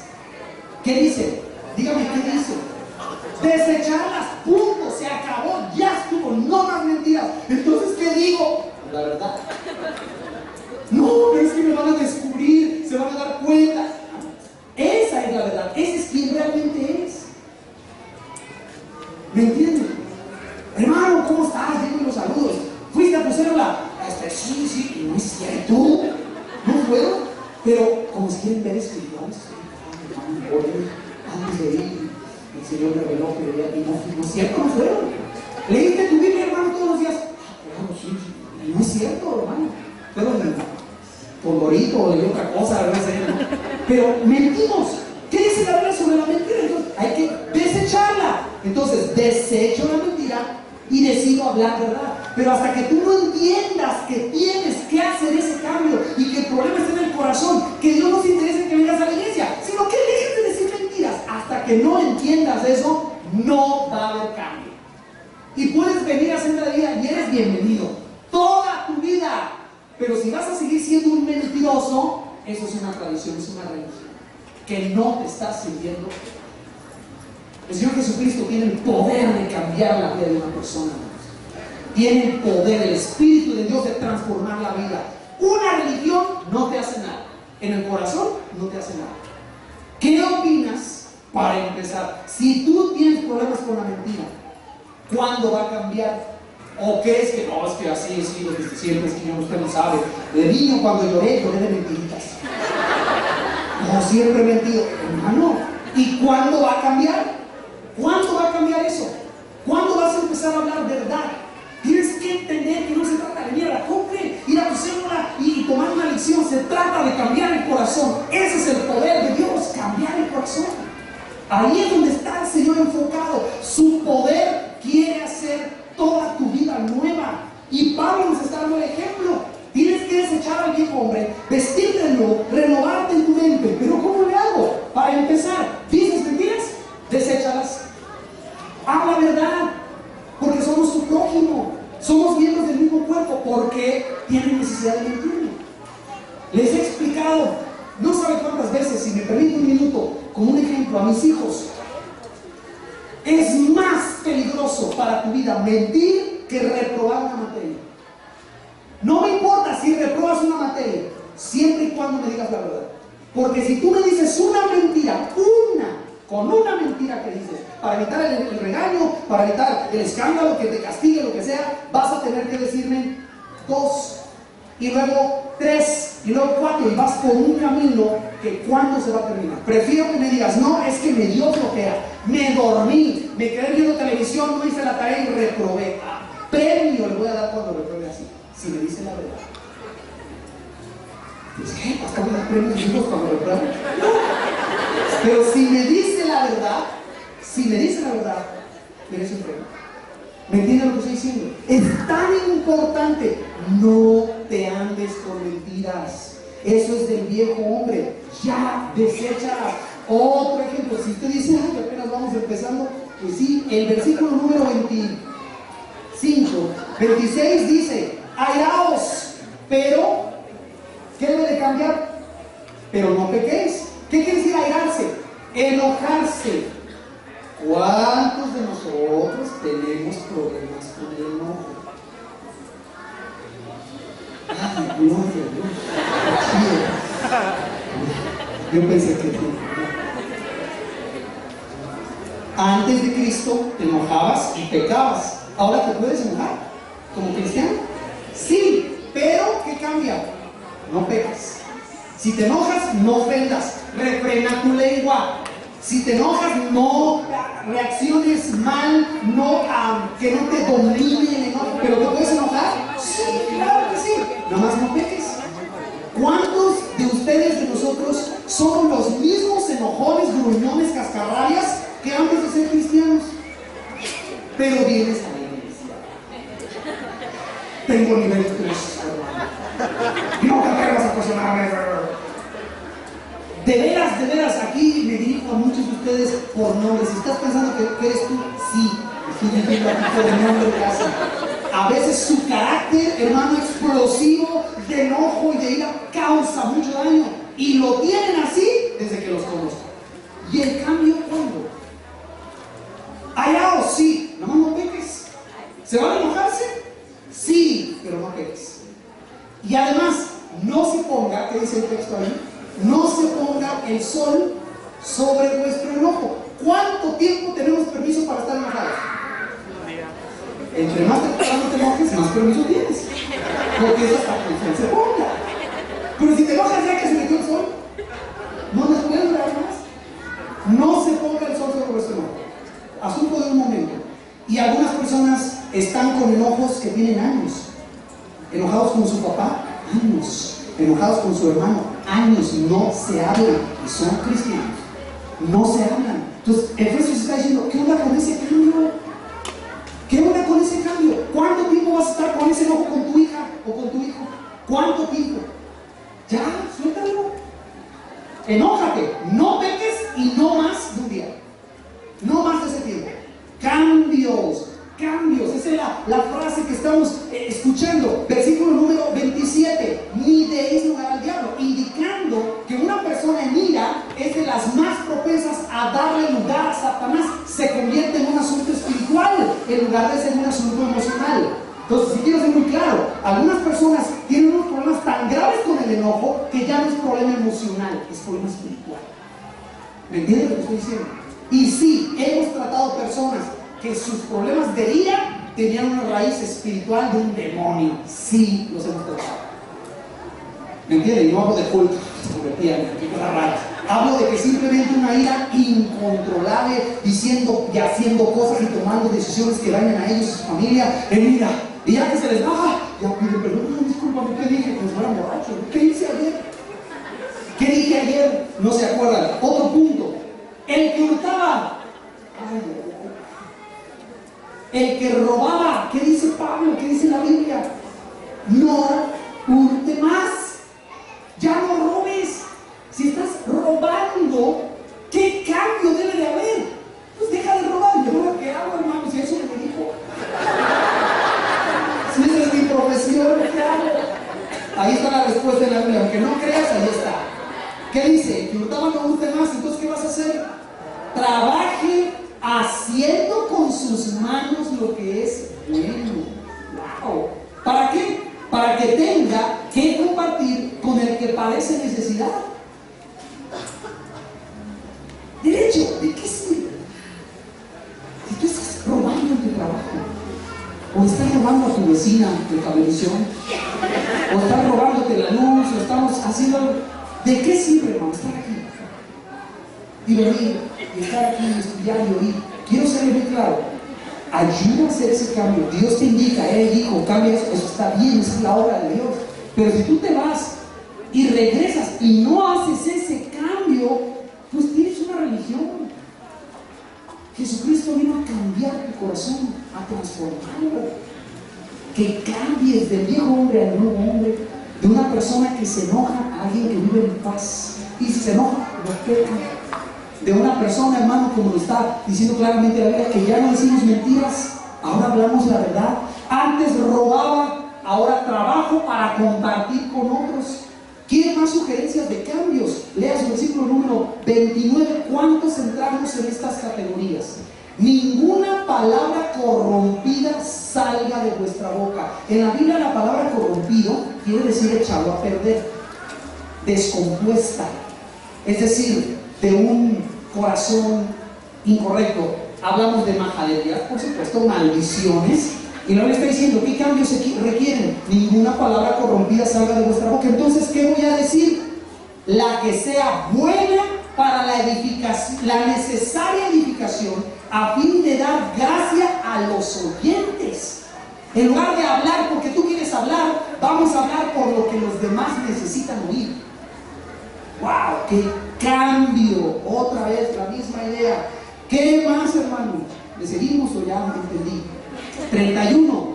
S1: ¿Qué dice? Dígame, ¿qué dice? Desecharlas, punto, se acabó, ya estuvo, no más mentiras. Entonces, ¿qué digo? La verdad. No, pero es que me van a descubrir, se van a dar cuenta. Esa es la verdad, ese es quien realmente es. ¿Me entienden? Hermano, ¿cómo estás? Dime los saludos. ¿Fuiste a tu célula? Sí, sí, no es cierto. No puedo, pero como si quieren ver espirituales, antes de ir, el Señor reveló que debía ir. No es cierto, no fueron. ¿Leíste tu Biblia, hermano, todos los días? Claro, sí, no es cierto, hermano. Fueron por Dorito o de otra cosa, no sé, ¿no? Pero mentimos. ¿Qué dice la Biblia sobre la mentira? Entonces, hay que desecharla. Entonces, desecho la mentira y decido hablar verdad. Pero hasta que tú no entiendas que tienes que hacer ese cambio y que el problema está en el corazón, que Dios no se interesa en que vengas a la iglesia, sino que dejes de decir mentiras. Hasta que no entiendas eso, no va a haber cambio. Y puedes venir a Senda de Vida y eres bienvenido toda tu vida. Pero si vas a seguir siendo un mentiroso, eso es una tradición, es una religión que no te está sirviendo. El Señor Jesucristo tiene el poder de cambiar la vida de una persona. Tiene el poder, el Espíritu de Dios de transformar la vida. Una religión no te hace nada. En el corazón no te hace nada. ¿Qué opinas? Para empezar, si tú tienes problemas con la mentira, ¿cuándo va a cambiar? ¿O crees que no, es que así he sido desde siempre, es que usted no sabe? De niño cuando lloré de mentiritas. No, siempre he mentido. Hermano, ¿y cuándo va a cambiar? ¿Cuándo va a cambiar eso? ¿Cuándo vas a empezar a hablar verdad? Tienes que entender que no se trata de ir a la cumbre, ir a tu célula y tomar una lección. Se trata de cambiar el corazón. Ese es el poder de Dios, cambiar el corazón. Ahí es donde está el Señor enfocado. Su poder quiere hacer toda tu vida nueva. Y Pablo nos está dando el ejemplo. Tienes que desechar al viejo hombre, vestirte de nuevo, renovarte en tu mente. Pero ¿cómo le hago? Para empezar, ¿dices mentiras? Deséchalas. Habla verdad, porque somos tu prójimo. Somos miembros del mismo cuerpo. Porque tienen necesidad de mentirme. Les he explicado, no sabe cuántas veces, si me permite un minuto, como un ejemplo, a mis hijos. Es más peligroso para tu vida mentir que reprobar una materia. No me importa si reprobas una materia, siempre y cuando me digas la verdad. Porque si tú me dices una mentira, con una mentira que dices, para evitar el regaño, para evitar el escándalo, que te castigue, lo que sea, vas a tener que decirme 2, y luego 3, y luego 4, y vas por un camino que ¿cuándo se va a terminar? Prefiero que me digas, no, es que me dio flojera, me dormí, me quedé viendo televisión, no hice la tarea y reprobé. Premio le voy a dar cuando reprobe así, si me dice la verdad. Pues, ¿qué? ¿Hasta me da premios vivos cuando reprobe? Pero si me dice la verdad, merece un premio. ¿Me entienden lo que estoy diciendo? Es tan importante, no te andes con mentiras. Eso es del viejo hombre. Ya, deséchala. Otro ejemplo, si usted dice, ay, apenas vamos empezando, pues sí, el versículo número 26 dice, airaos, pero, ¿qué debe de cambiar? Pero no pequéis. ¿Qué quiere decir airarse? Enojarse. ¿Cuántos de nosotros tenemos problemas con el enojo? Ay, gloria a Dios. Yo pensé que tú. Antes de Cristo te enojabas y pecabas. ¿Ahora te puedes enojar como cristiano? Sí, pero ¿qué cambia? No pecas. Si te enojas, no ofendas. Refrena tu lengua. Si te enojas, no reacciones mal, que no te domine el enojo. ¿Pero te puedes enojar? Sí, claro que sí. Nada más no peques. ¿Cuántos de ustedes, de nosotros, somos los mismos enojones, gruñones, cascarrabias que antes de ser cristianos? Pero vienes a la iglesia. Tengo nivel 3, hermano. No te atrevas a cuestionarme. De veras, aquí me dirijo a muchos de ustedes por nombre. Si estás pensando que eres tú, sí, estoy diciendo aquí por nombre casi. A veces su carácter, hermano, explosivo, de enojo y de ira, causa mucho daño. Y lo tienen así desde que los conozco. ¿Y el cambio cuándo? Hallaos, sí, nomás no peques. ¿Se van a enojarse? Sí, pero no peques. Y además, no se ponga, ¿qué dice el texto ahí? No se ponga el sol sobre vuestro enojo. ¿Cuánto tiempo tenemos permiso para estar enojados? Entre más temprano te enojes, más permiso tienes. Porque eso hasta que el sol se ponga. Pero si te enojas ya que se metió el sol, no nos puede durar más. No se ponga el sol sobre vuestro enojo. Asunto de un momento. Y algunas personas están con enojos que tienen años. Enojados con su papá, años. Enojados con su hermano, años. No se hablan. Y son cristianos. No se hablan. Entonces, Efesios está diciendo, ¿qué onda con ese cambio? ¿Qué onda con ese cambio? ¿Cuánto tiempo vas a estar con ese enojo con tu hija o con tu hijo? ¿Cuánto tiempo? Ya, suéltalo. Enójate, no peques y no más de un día. No más de ese tiempo. Cambios. Esa es la frase que estamos escuchando. Versículo número 27. Ni deis lugar al diablo, indicando que una persona en ira es de las más propensas a darle lugar a Satanás. Se convierte en un asunto espiritual en lugar de ser un asunto emocional. Entonces, si quiero ser muy claro, algunas personas tienen unos problemas tan graves con el enojo que ya no es problema emocional, es problema espiritual. ¿Me entiendes lo que estoy diciendo? Y sí, hemos tratado personas que sus problemas de ira tenían una raíz espiritual de un demonio. Sí, los hemos tratado. ¿Me entienden? Y no hablo de culto, se convertían en cosas raras. Hablo de que simplemente una ira incontrolable, diciendo y haciendo cosas y tomando decisiones que dañan a ellos y su familia en ira. Y ya que se les baja, ya piden perdón. No, discúlpame, ¿qué dije? Pues no era borracho. ¿Qué hice ayer? ¿Qué dije ayer? No se acuerdan. Otro punto. El que hurtaba. El que robaba. ¿Qué dice Pablo? ¿Qué dice la Biblia? No hurte más. Ya no robes. Si estás robando, ¿qué cambio debe de haber? Pues deja de robar. ¿Yo qué hago, hermano? Si eso me dijo. Si esa es mi profesión, ¿qué hago? Ahí está la respuesta de la Biblia. Aunque no creas, ahí está. ¿Qué dice? Que hurtaba no hurte más. Entonces, ¿qué vas a hacer? Trabaje haciendo con sus manos lo que es bueno. ¡Wow! ¿Para qué? Para que tenga que compartir con el que padece necesidad. De hecho, ¿de qué sirve? Si tú estás robando en tu trabajo, o estás robando a tu vecina de Cablevisión, o estás robándote la luz, o estamos haciendo algo, ¿de qué sirve, hermano, estar aquí? Y venir, y estar aquí, y estudiar y oír. Quiero ser muy claro. Ayuda a hacer ese cambio. Dios te indica, hijo, cambia eso, eso está bien, esa es la obra de Dios. Pero si tú te vas y regresas y no haces ese cambio, pues tienes una religión. Jesucristo vino a cambiar tu corazón, a transformarlo. Que cambies del viejo hombre al nuevo hombre. de una persona que se enoja a alguien que vive en paz. Y si se enoja, lo peca. De una persona, hermano, como lo está diciendo claramente la Biblia, que ya no decimos mentiras, ahora hablamos la verdad. Antes robaba, ahora trabajo para compartir con otros. ¿Quiere más sugerencias de cambios? Lea su versículo número 29. ¿Cuántos entramos en estas categorías? Ninguna palabra corrompida salga de vuestra boca. En la Biblia la palabra corrompido quiere decir echado a perder, descompuesta, es decir, de un corazón incorrecto. Hablamos de majadería, por supuesto, maldiciones. Y la Biblia está diciendo, ¿qué cambios se requieren? Ninguna palabra corrompida salga de vuestra boca. Entonces, ¿qué voy a decir? La que sea buena para la edificación, la necesaria edificación, a fin de dar gracia a los oyentes. En lugar de hablar porque tú quieres hablar, vamos a hablar por lo que los demás necesitan oír. ¡Wow! ¡Qué cambio! Otra vez la misma idea. ¿Qué más, hermano? ¿Le seguimos o ya entendí? 31.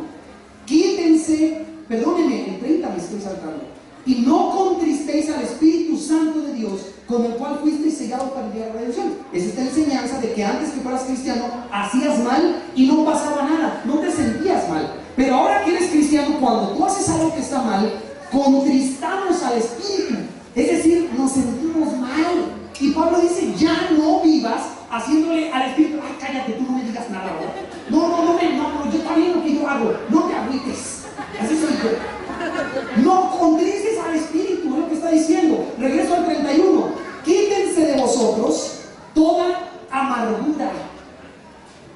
S1: Quítense, perdónenme, el 30 me estoy saltando. Y no contristéis al Espíritu Santo de Dios, con el cual fuisteis sellados para el día de la redención. Es esta enseñanza de que antes que fueras cristiano hacías mal y no pasaba nada, no te sentías mal. Pero ahora que eres cristiano, cuando tú haces algo que está mal, contristamos al Espíritu, es decir, nos sentimos mal. Y Pablo dice, ya no vivas haciéndole al Espíritu, ay, cállate, tú no me digas nada ahora. No, yo también lo que yo hago, no te agüites. Así soy yo. No contristes al Espíritu, es lo que está diciendo. Regreso al 31. Quítense de vosotros toda amargura.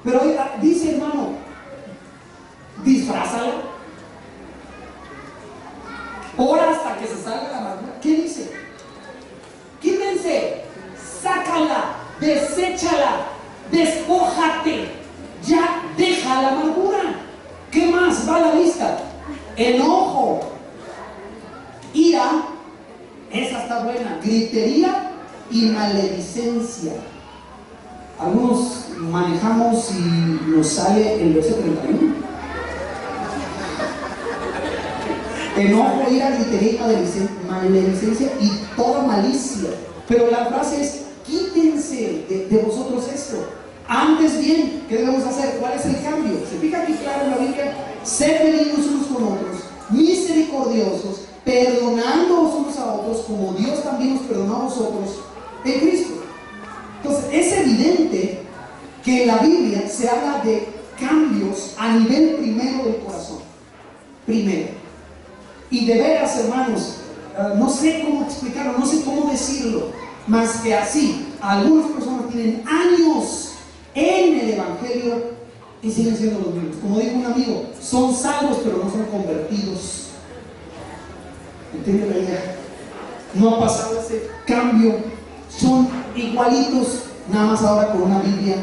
S1: Pero dice, hermano, disfrázala. Ora hasta que se salga la amargura. ¿Qué dice? Quítense, sácala, deséchala, despójate. Ya deja la amargura. ¿Qué más va a la lista? Enojo, ira, esa está buena, gritería y maledicencia. Algunos manejamos y nos sale el verso 31. Enojo, ira, gritería y maledicencia y toda malicia. Pero la frase es, quítense de vosotros esto. Antes bien, ¿qué debemos hacer? ¿Cuál es el cambio? Se fija aquí claro en la Biblia: sed benignos unos con otros, misericordiosos, perdonándoos unos a otros, como Dios también nos perdonó a vosotros en Cristo. Entonces, es evidente que en la Biblia se habla de cambios a nivel primero del corazón. Primero. Y de veras, hermanos, no sé cómo explicarlo, no sé cómo decirlo, más que así, algunas personas tienen años en el Evangelio y siguen siendo los mismos. Como dijo un amigo, son salvos pero no son convertidos. ¿Entienden la idea? No ha pasado ese cambio, son igualitos, nada más ahora con una Biblia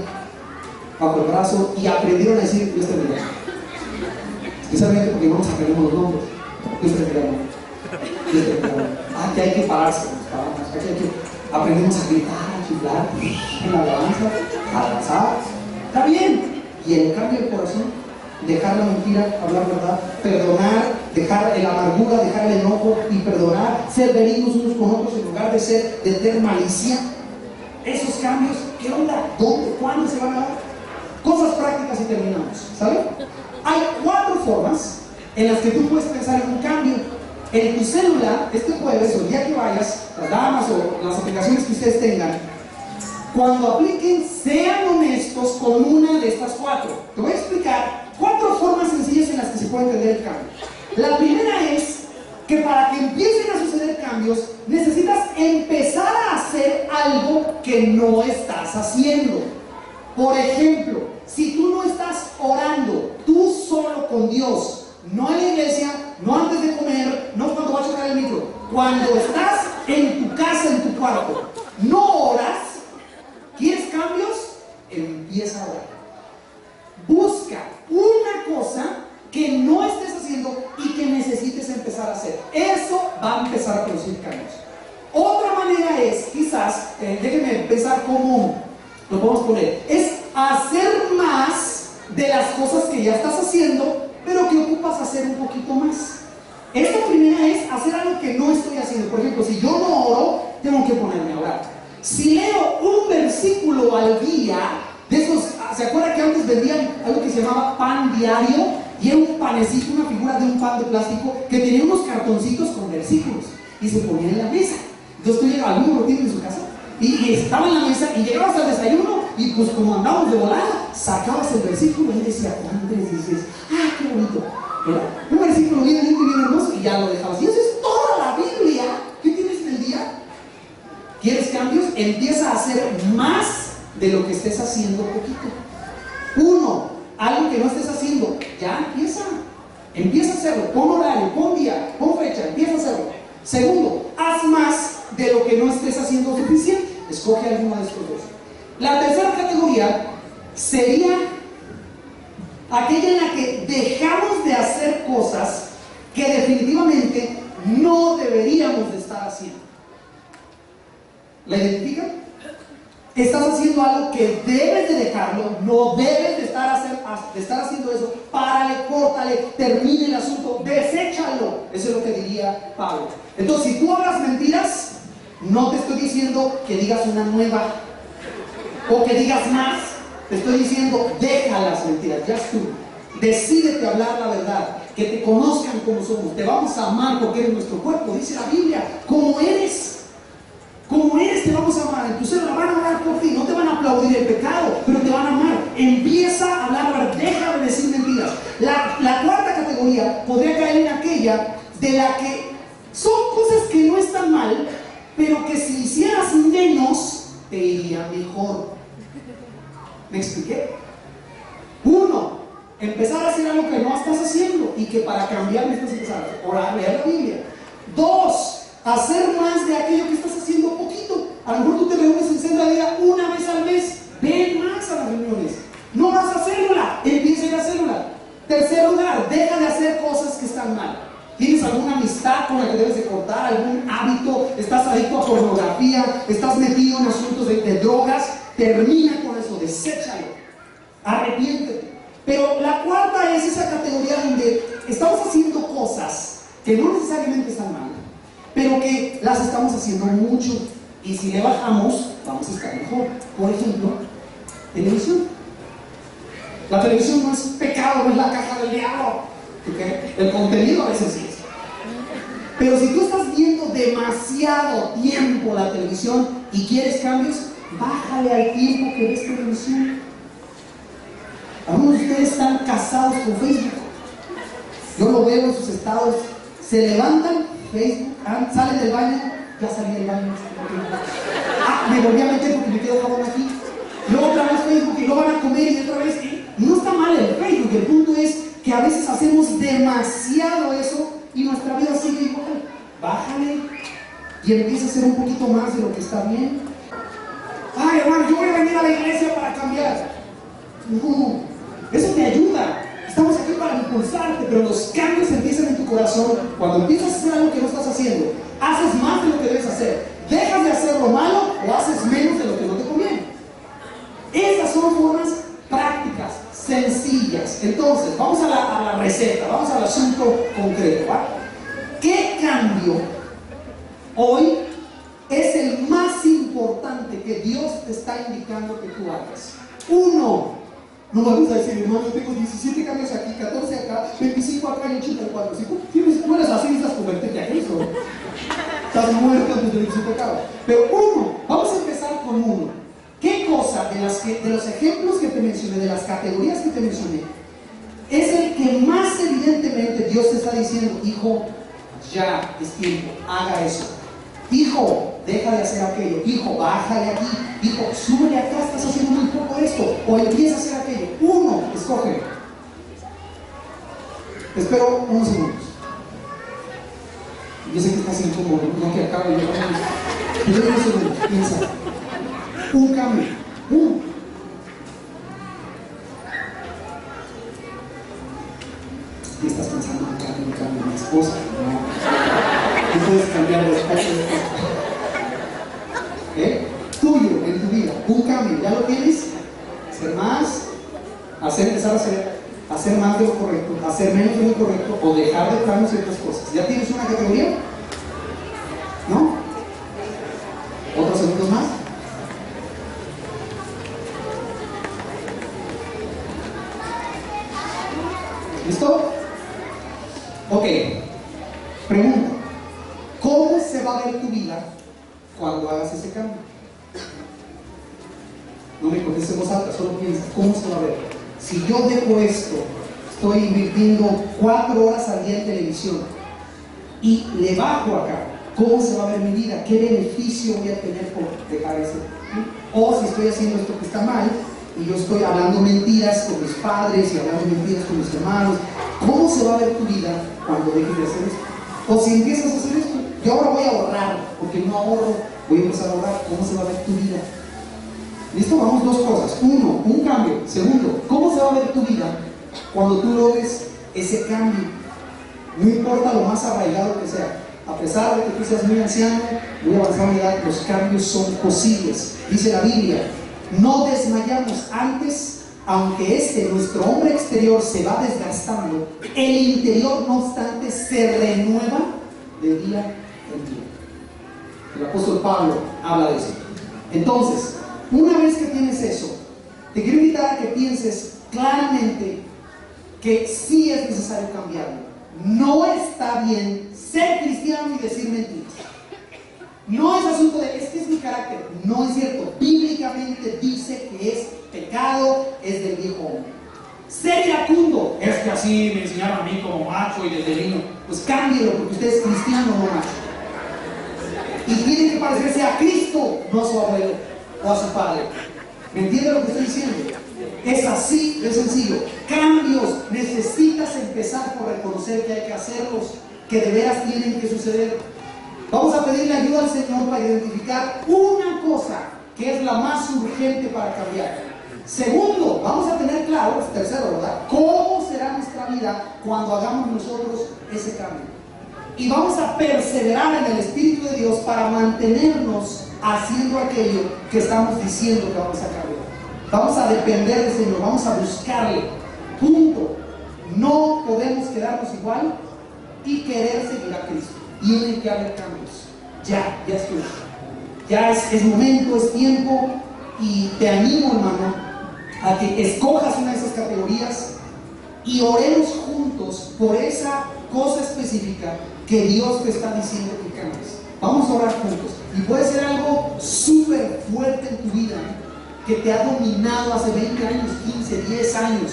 S1: bajo el brazo y aprendieron a decir Dios te bendiga. Especialmente porque vamos a aprender los nombres. Dios te bendiga. Dios te bendiga. Aquí hay que pararse, aquí hay que aprendemos a gritar, a chiflar en la alabanza, a danzar. Está bien. Y en el cambio del corazón, dejar la mentira, hablar verdad, perdonar, dejar la amargura, dejar el enojo y perdonar, ser benignos unos con otros en lugar de tener malicia. Esos cambios, ¿qué onda? ¿Dónde? ¿Cuándo se van a dar? Cosas prácticas y terminamos, ¿sabe? Hay 4 formas en las que tú puedes pensar en un cambio. En tu célula, este jueves o el día que vayas, las damas o las aplicaciones que ustedes tengan, cuando apliquen, sean honestos con una de estas 4. Te voy a explicar 4 formas sencillas en las que se puede entender el cambio. La primera es que para que empiecen a suceder cambios, necesitas empezar a hacer algo que no estás haciendo. Por ejemplo, si tú no estás orando tú solo con Dios, no en la iglesia, no antes de comer, no cuando vas a chocar el micro, cuando estás en tu casa, en tu cuarto, no oras, ¿quieres cambios? Empieza a orar. Busca una cosa que no estés haciendo y que necesites empezar a hacer. Eso va a empezar a producir cambios. Otra manera es, quizás, déjenme pensar cómo lo podemos poner, es hacer más de las cosas que ya estás haciendo, pero que ocupas hacer un poquito más. Esta primera es hacer algo que no estoy haciendo. Por ejemplo, si yo no oro, tengo que ponerme a orar. Si leo un versículo al día, de esos, ¿se acuerdan que antes vendían algo que se llamaba pan diario? Y era un panecito, una figura de un pan de plástico que tenía unos cartoncitos con versículos y se ponían en la mesa. Entonces tú llegabas, alguno lo tiene en su casa, y estaba en la mesa y llegabas al desayuno y pues como andábamos de volada, sacabas el versículo y decía, ¿cuántas? Y dices, ¡ah, qué bonito! Era un versículo bien lindo y bien hermoso y ya lo dejabas. Y eso es toda la Biblia. ¿Qué tienes en el día? ¿Quieres cambios? Empieza a hacer más de lo que estés haciendo poquito. Uno, algo que no estés haciendo, ya empieza a hacerlo, pon horario, pon día, pon fecha, empieza a hacerlo. Segundo, haz más de lo que no estés haciendo suficiente, escoge alguno de estos dos. La tercera categoría sería aquella en la que dejamos de hacer cosas que definitivamente no deberíamos de estar haciendo. ¿La identifican? Estás haciendo algo que debes de dejarlo, no debes de estar haciendo eso. Párale, córtale, termine el asunto, deséchalo. Eso es lo que diría Pablo. Entonces, si tú hablas mentiras, no te estoy diciendo que digas una nueva o que digas más. Te estoy diciendo, deja las mentiras, ya estuvo. Decídete a hablar la verdad, que te conozcan como somos. Te vamos a amar porque eres nuestro cuerpo, dice la Biblia, como eres. Como eres te vamos a amar. En tu célula van a orar por ti, no te van a aplaudir el pecado, pero te van a amar. Empieza a hablar, deja de decir mentiras. La cuarta categoría podría caer en aquella de la que son cosas que no están mal, pero que si hicieras menos, te iría mejor. ¿Me expliqué? Uno, empezar a hacer algo que no estás haciendo y que para cambiar necesitas empezar a orar, leer la Biblia. Dos, hacer más de aquello que estás haciendo poquito. A lo mejor tú te reúnes en Senda Día una vez al mes. Ven más a las reuniones. No vas a célula, empieza a ir a célula. Tercer lugar, deja de hacer cosas que están mal. ¿Tienes alguna amistad con la que debes de cortar? ¿Algún hábito? ¿Estás adicto a pornografía? ¿Estás metido en asuntos de drogas? Termina con eso, deséchalo. Arrepiéntete. Pero la cuarta es esa categoría donde estamos haciendo cosas que no necesariamente están mal, pero que las estamos haciendo mucho, y si le bajamos, vamos a estar mejor. Por ejemplo, televisión. La televisión no es pecado, no es la caja del diablo, ¿okay? El contenido a veces sí es. Pero si tú estás viendo demasiado tiempo la televisión y quieres cambios, bájale al tiempo que ves televisión. Algunos de ustedes están casados con Facebook. Yo lo veo en sus estados. Se levantan, Facebook, salen del baño, ya salí del baño. Me volví a meter porque me quedo jabón aquí. Luego otra vez Facebook y luego van a comer y otra vez. No está mal el Facebook, el punto es que a veces hacemos demasiado eso y nuestra vida sigue igual. Bájale y empieza a hacer un poquito más de lo que está bien. Ay, hermano, yo voy a venir a la iglesia para cambiar. No, eso te ayuda. Estamos aquí para impulsarte, pero los cambios empiezan en tu corazón. Cuando empiezas a hacer algo que no estás haciendo, haces más de lo que debes hacer. Dejas de hacer lo malo o haces menos de lo que no te conviene. Estas son formas prácticas, sencillas. Entonces, vamos a la receta, vamos al asunto concreto, ¿va? ¿Qué cambio hoy es el más importante que Dios te está indicando que tú hagas? Uno. No vamos a decir, hermano, yo tengo 17 cambios aquí, 14 acá, 25 acá y 84. Si tú eres así, necesitas convertirte a Cristo. Estás muerto antes de su pecado. Pero uno, vamos a empezar con uno. ¿Qué cosa de los ejemplos que te mencioné, de las categorías que te mencioné, es el que más evidentemente Dios te está diciendo, hijo, ya es tiempo, haga eso? Hijo, deja de hacer aquello. Hijo, bájale aquí. Hijo, súbele acá, estás haciendo muy poco esto. O empieza a hacer aquello. Uno, escoge. Espero unos segundos. Yo sé que estás incómodo, no que acabe yo. Pero unos segundos, piensa. Un cambio. Uno. Y estás pensando, un cambio, mi esposa. No. Tú puedes cambiar los pasos. Tuyo en tu vida, un cambio, ¿ya lo tienes? Hacer más, empezar a hacer hacer más de lo correcto, hacer menos de lo correcto o dejar de plano ciertas cosas. ¿Ya tienes una categoría? ¿No? ¿Otros segundos más? ¿Listo? Ok. Pregunta. ¿Cómo se va a ver tu vida cuando hagas ese cambio? No me contestes en voz alta, solo piensa, ¿cómo se va a ver? Si yo dejo esto, estoy invirtiendo 4 horas al día en televisión y le bajo acá, ¿cómo se va a ver mi vida? ¿Qué beneficio voy a tener por dejar eso? O si estoy haciendo esto que está mal y yo estoy hablando mentiras con mis padres y hablando mentiras con mis hermanos, ¿cómo se va a ver tu vida cuando dejes de hacer esto? O si empiezas a hacer esto, yo ahora voy a ahorrar, porque no ahorro, voy a empezar a ahorrar, ¿cómo se va a ver tu vida? ¿Listo? Vamos, 2 cosas. 1, un cambio. Segundo, ¿cómo se va a ver tu vida cuando tú logres ese cambio? No importa lo más arraigado que sea, a pesar de que tú seas muy anciano, muy avanzado en edad, los cambios son posibles. Dice la Biblia, no desmayamos antes, aunque nuestro hombre exterior se va desgastando, el interior no obstante se renueva de día en día. El apóstol Pablo habla de eso. Entonces, una vez que tienes eso, te quiero invitar a que pienses claramente que sí es necesario cambiarlo. No está bien ser cristiano y decir mentiras. No es asunto de, es que es mi carácter. No es cierto. Bíblicamente dice que es pecado, es del viejo hombre. Ser iracundo, es que así me enseñaron a mí como macho y desde niño. Pues cámbielo, porque usted es cristiano, no macho. Y tiene que parecerse a Cristo, no a su abuelo o a su padre. ¿Me entiende lo que estoy diciendo? Es así de sencillo. Cambios, necesitas empezar por reconocer que hay que hacerlos, que de veras tienen que suceder. Vamos a pedirle ayuda al Señor para identificar una cosa que es la más urgente para cambiar. Segundo, vamos a tener claro, tercero, ¿verdad? ¿Cómo será nuestra vida cuando hagamos nosotros ese cambio? Y vamos a perseverar en el Espíritu de Dios para mantenernos haciendo aquello que estamos diciendo que vamos a cambiar. Vamos a depender del Señor, vamos a buscarle. Punto. No podemos quedarnos igual y querer seguir a Cristo. Tienen que haber cambios. Ya estoy. Ya es momento, es tiempo. Y te animo, hermano, a que escojas una de esas categorías y oremos juntos por esa cosa específica que Dios te está diciendo que cambies. Vamos a orar juntos. Y puede ser algo súper fuerte en tu vida, que te ha dominado hace 20 años, 15, 10 años,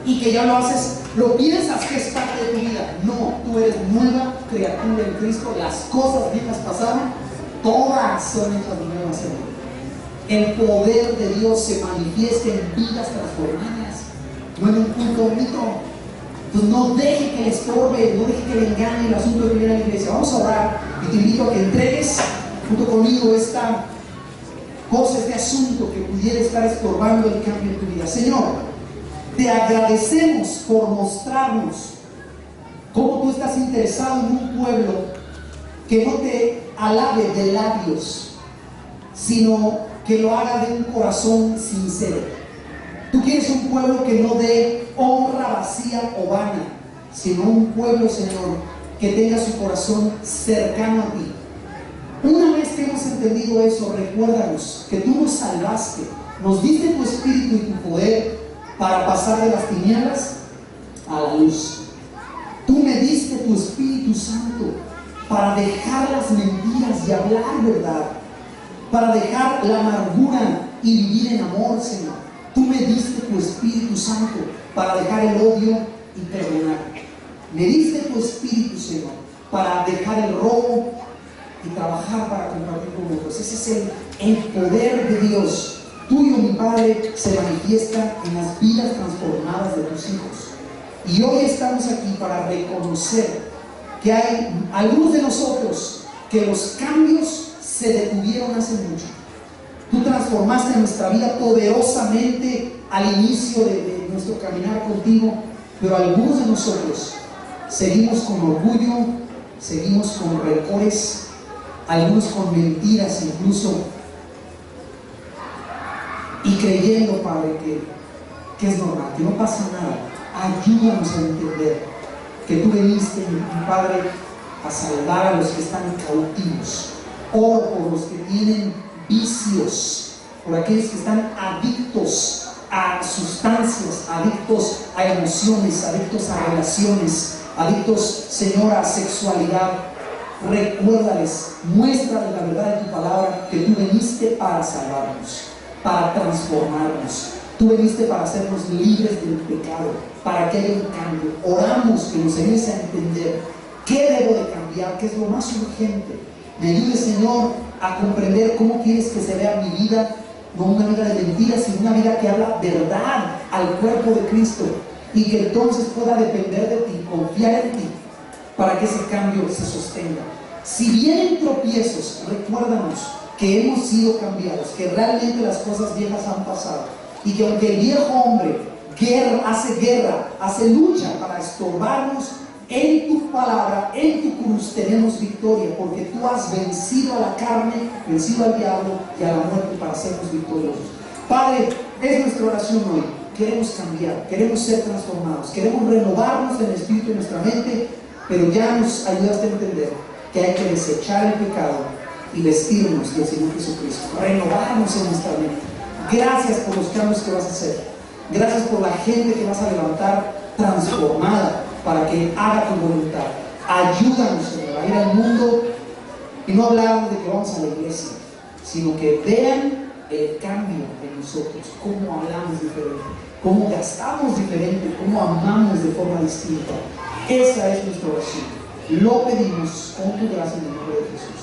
S1: y que ya lo haces, lo piensas que es parte de tu vida. No, tú eres nueva criatura en Cristo. Las cosas viejas pasaron, todas son hechas nuevas en ti. El poder de Dios se manifiesta en vidas transformadas, no en un culto bonito. Entonces no deje que le estorbe, no deje que le engañe el asunto de venir a la iglesia. Vamos a orar y te invito a que entregues junto conmigo esta cosa, este asunto que pudiera estar estorbando el cambio en tu vida. Señor, te agradecemos por mostrarnos cómo tú estás interesado en un pueblo que no te alabe de labios, sino que lo haga de un corazón sincero. Tú quieres un pueblo que no dé honra vacía o vana, sino un pueblo, Señor, que tenga su corazón cercano a ti. Una vez que hemos entendido eso, recuérdanos que tú nos salvaste, nos diste tu espíritu y tu poder para pasar de las tinieblas a la luz. Tú me diste tu Espíritu Santo para dejar las mentiras y hablar verdad, para dejar la amargura y vivir en amor, Señor. Tú me diste tu Espíritu Santo para dejar el odio y perdonar. Me diste tu Espíritu, Señor, para dejar el robo y trabajar para compartir con otros. Ese es el poder de Dios. Tuyo, mi Padre, se manifiesta en las vidas transformadas de tus hijos. Y hoy estamos aquí para reconocer que hay algunos de nosotros que los cambios se detuvieron hace mucho. Tú transformaste nuestra vida poderosamente al inicio de nuestro caminar contigo, pero algunos de nosotros seguimos con orgullo, seguimos con rencores, algunos con mentiras incluso, y creyendo, Padre, que es normal, que no pasa nada. Ayúdanos a entender que tú viniste, mi Padre, a salvar a los que están cautivos. Oro por los que tienen vicios, por aquellos que están adictos a sustancias, adictos a emociones, adictos a relaciones, adictos, Señor, a sexualidad. Recuérdales, muéstrales la verdad de tu palabra, que tú viniste para salvarnos, para transformarnos. Tú viniste para hacernos libres del pecado, para que haya un cambio. Oramos que nos ayudes a entender qué debo de cambiar, qué es lo más urgente. Me ayudes, Señor, a comprender cómo quieres que se vea mi vida, no una vida de mentiras, sino una vida que habla verdad al cuerpo de Cristo, y que entonces pueda depender de ti, confiar en ti, para que ese cambio se sostenga. Si vienen tropiezos, recuérdanos que hemos sido cambiados, que realmente las cosas viejas han pasado, y que aunque el viejo hombre hace lucha para estorbarnos, en tu palabra, en tu cruz tenemos victoria, porque tú has vencido a la carne, vencido al diablo y a la muerte para hacernos victoriosos. Padre, es nuestra oración hoy. Queremos cambiar, queremos ser transformados, queremos renovarnos en el espíritu y nuestra mente, pero ya nos ayudaste a entender que hay que desechar el pecado y vestirnos del Señor Jesucristo, renovarnos en nuestra mente. Gracias por los cambios que vas a hacer. Gracias por la gente que vas a levantar transformada para que haga tu voluntad. Ayúdanos, Señor, a ir al mundo y no hablar de que vamos a la iglesia, sino que vean el cambio en nosotros, cómo hablamos diferente, cómo gastamos diferente, cómo amamos de forma distinta. Esa es nuestra oración. Lo pedimos con tu gracia en el nombre de Jesús.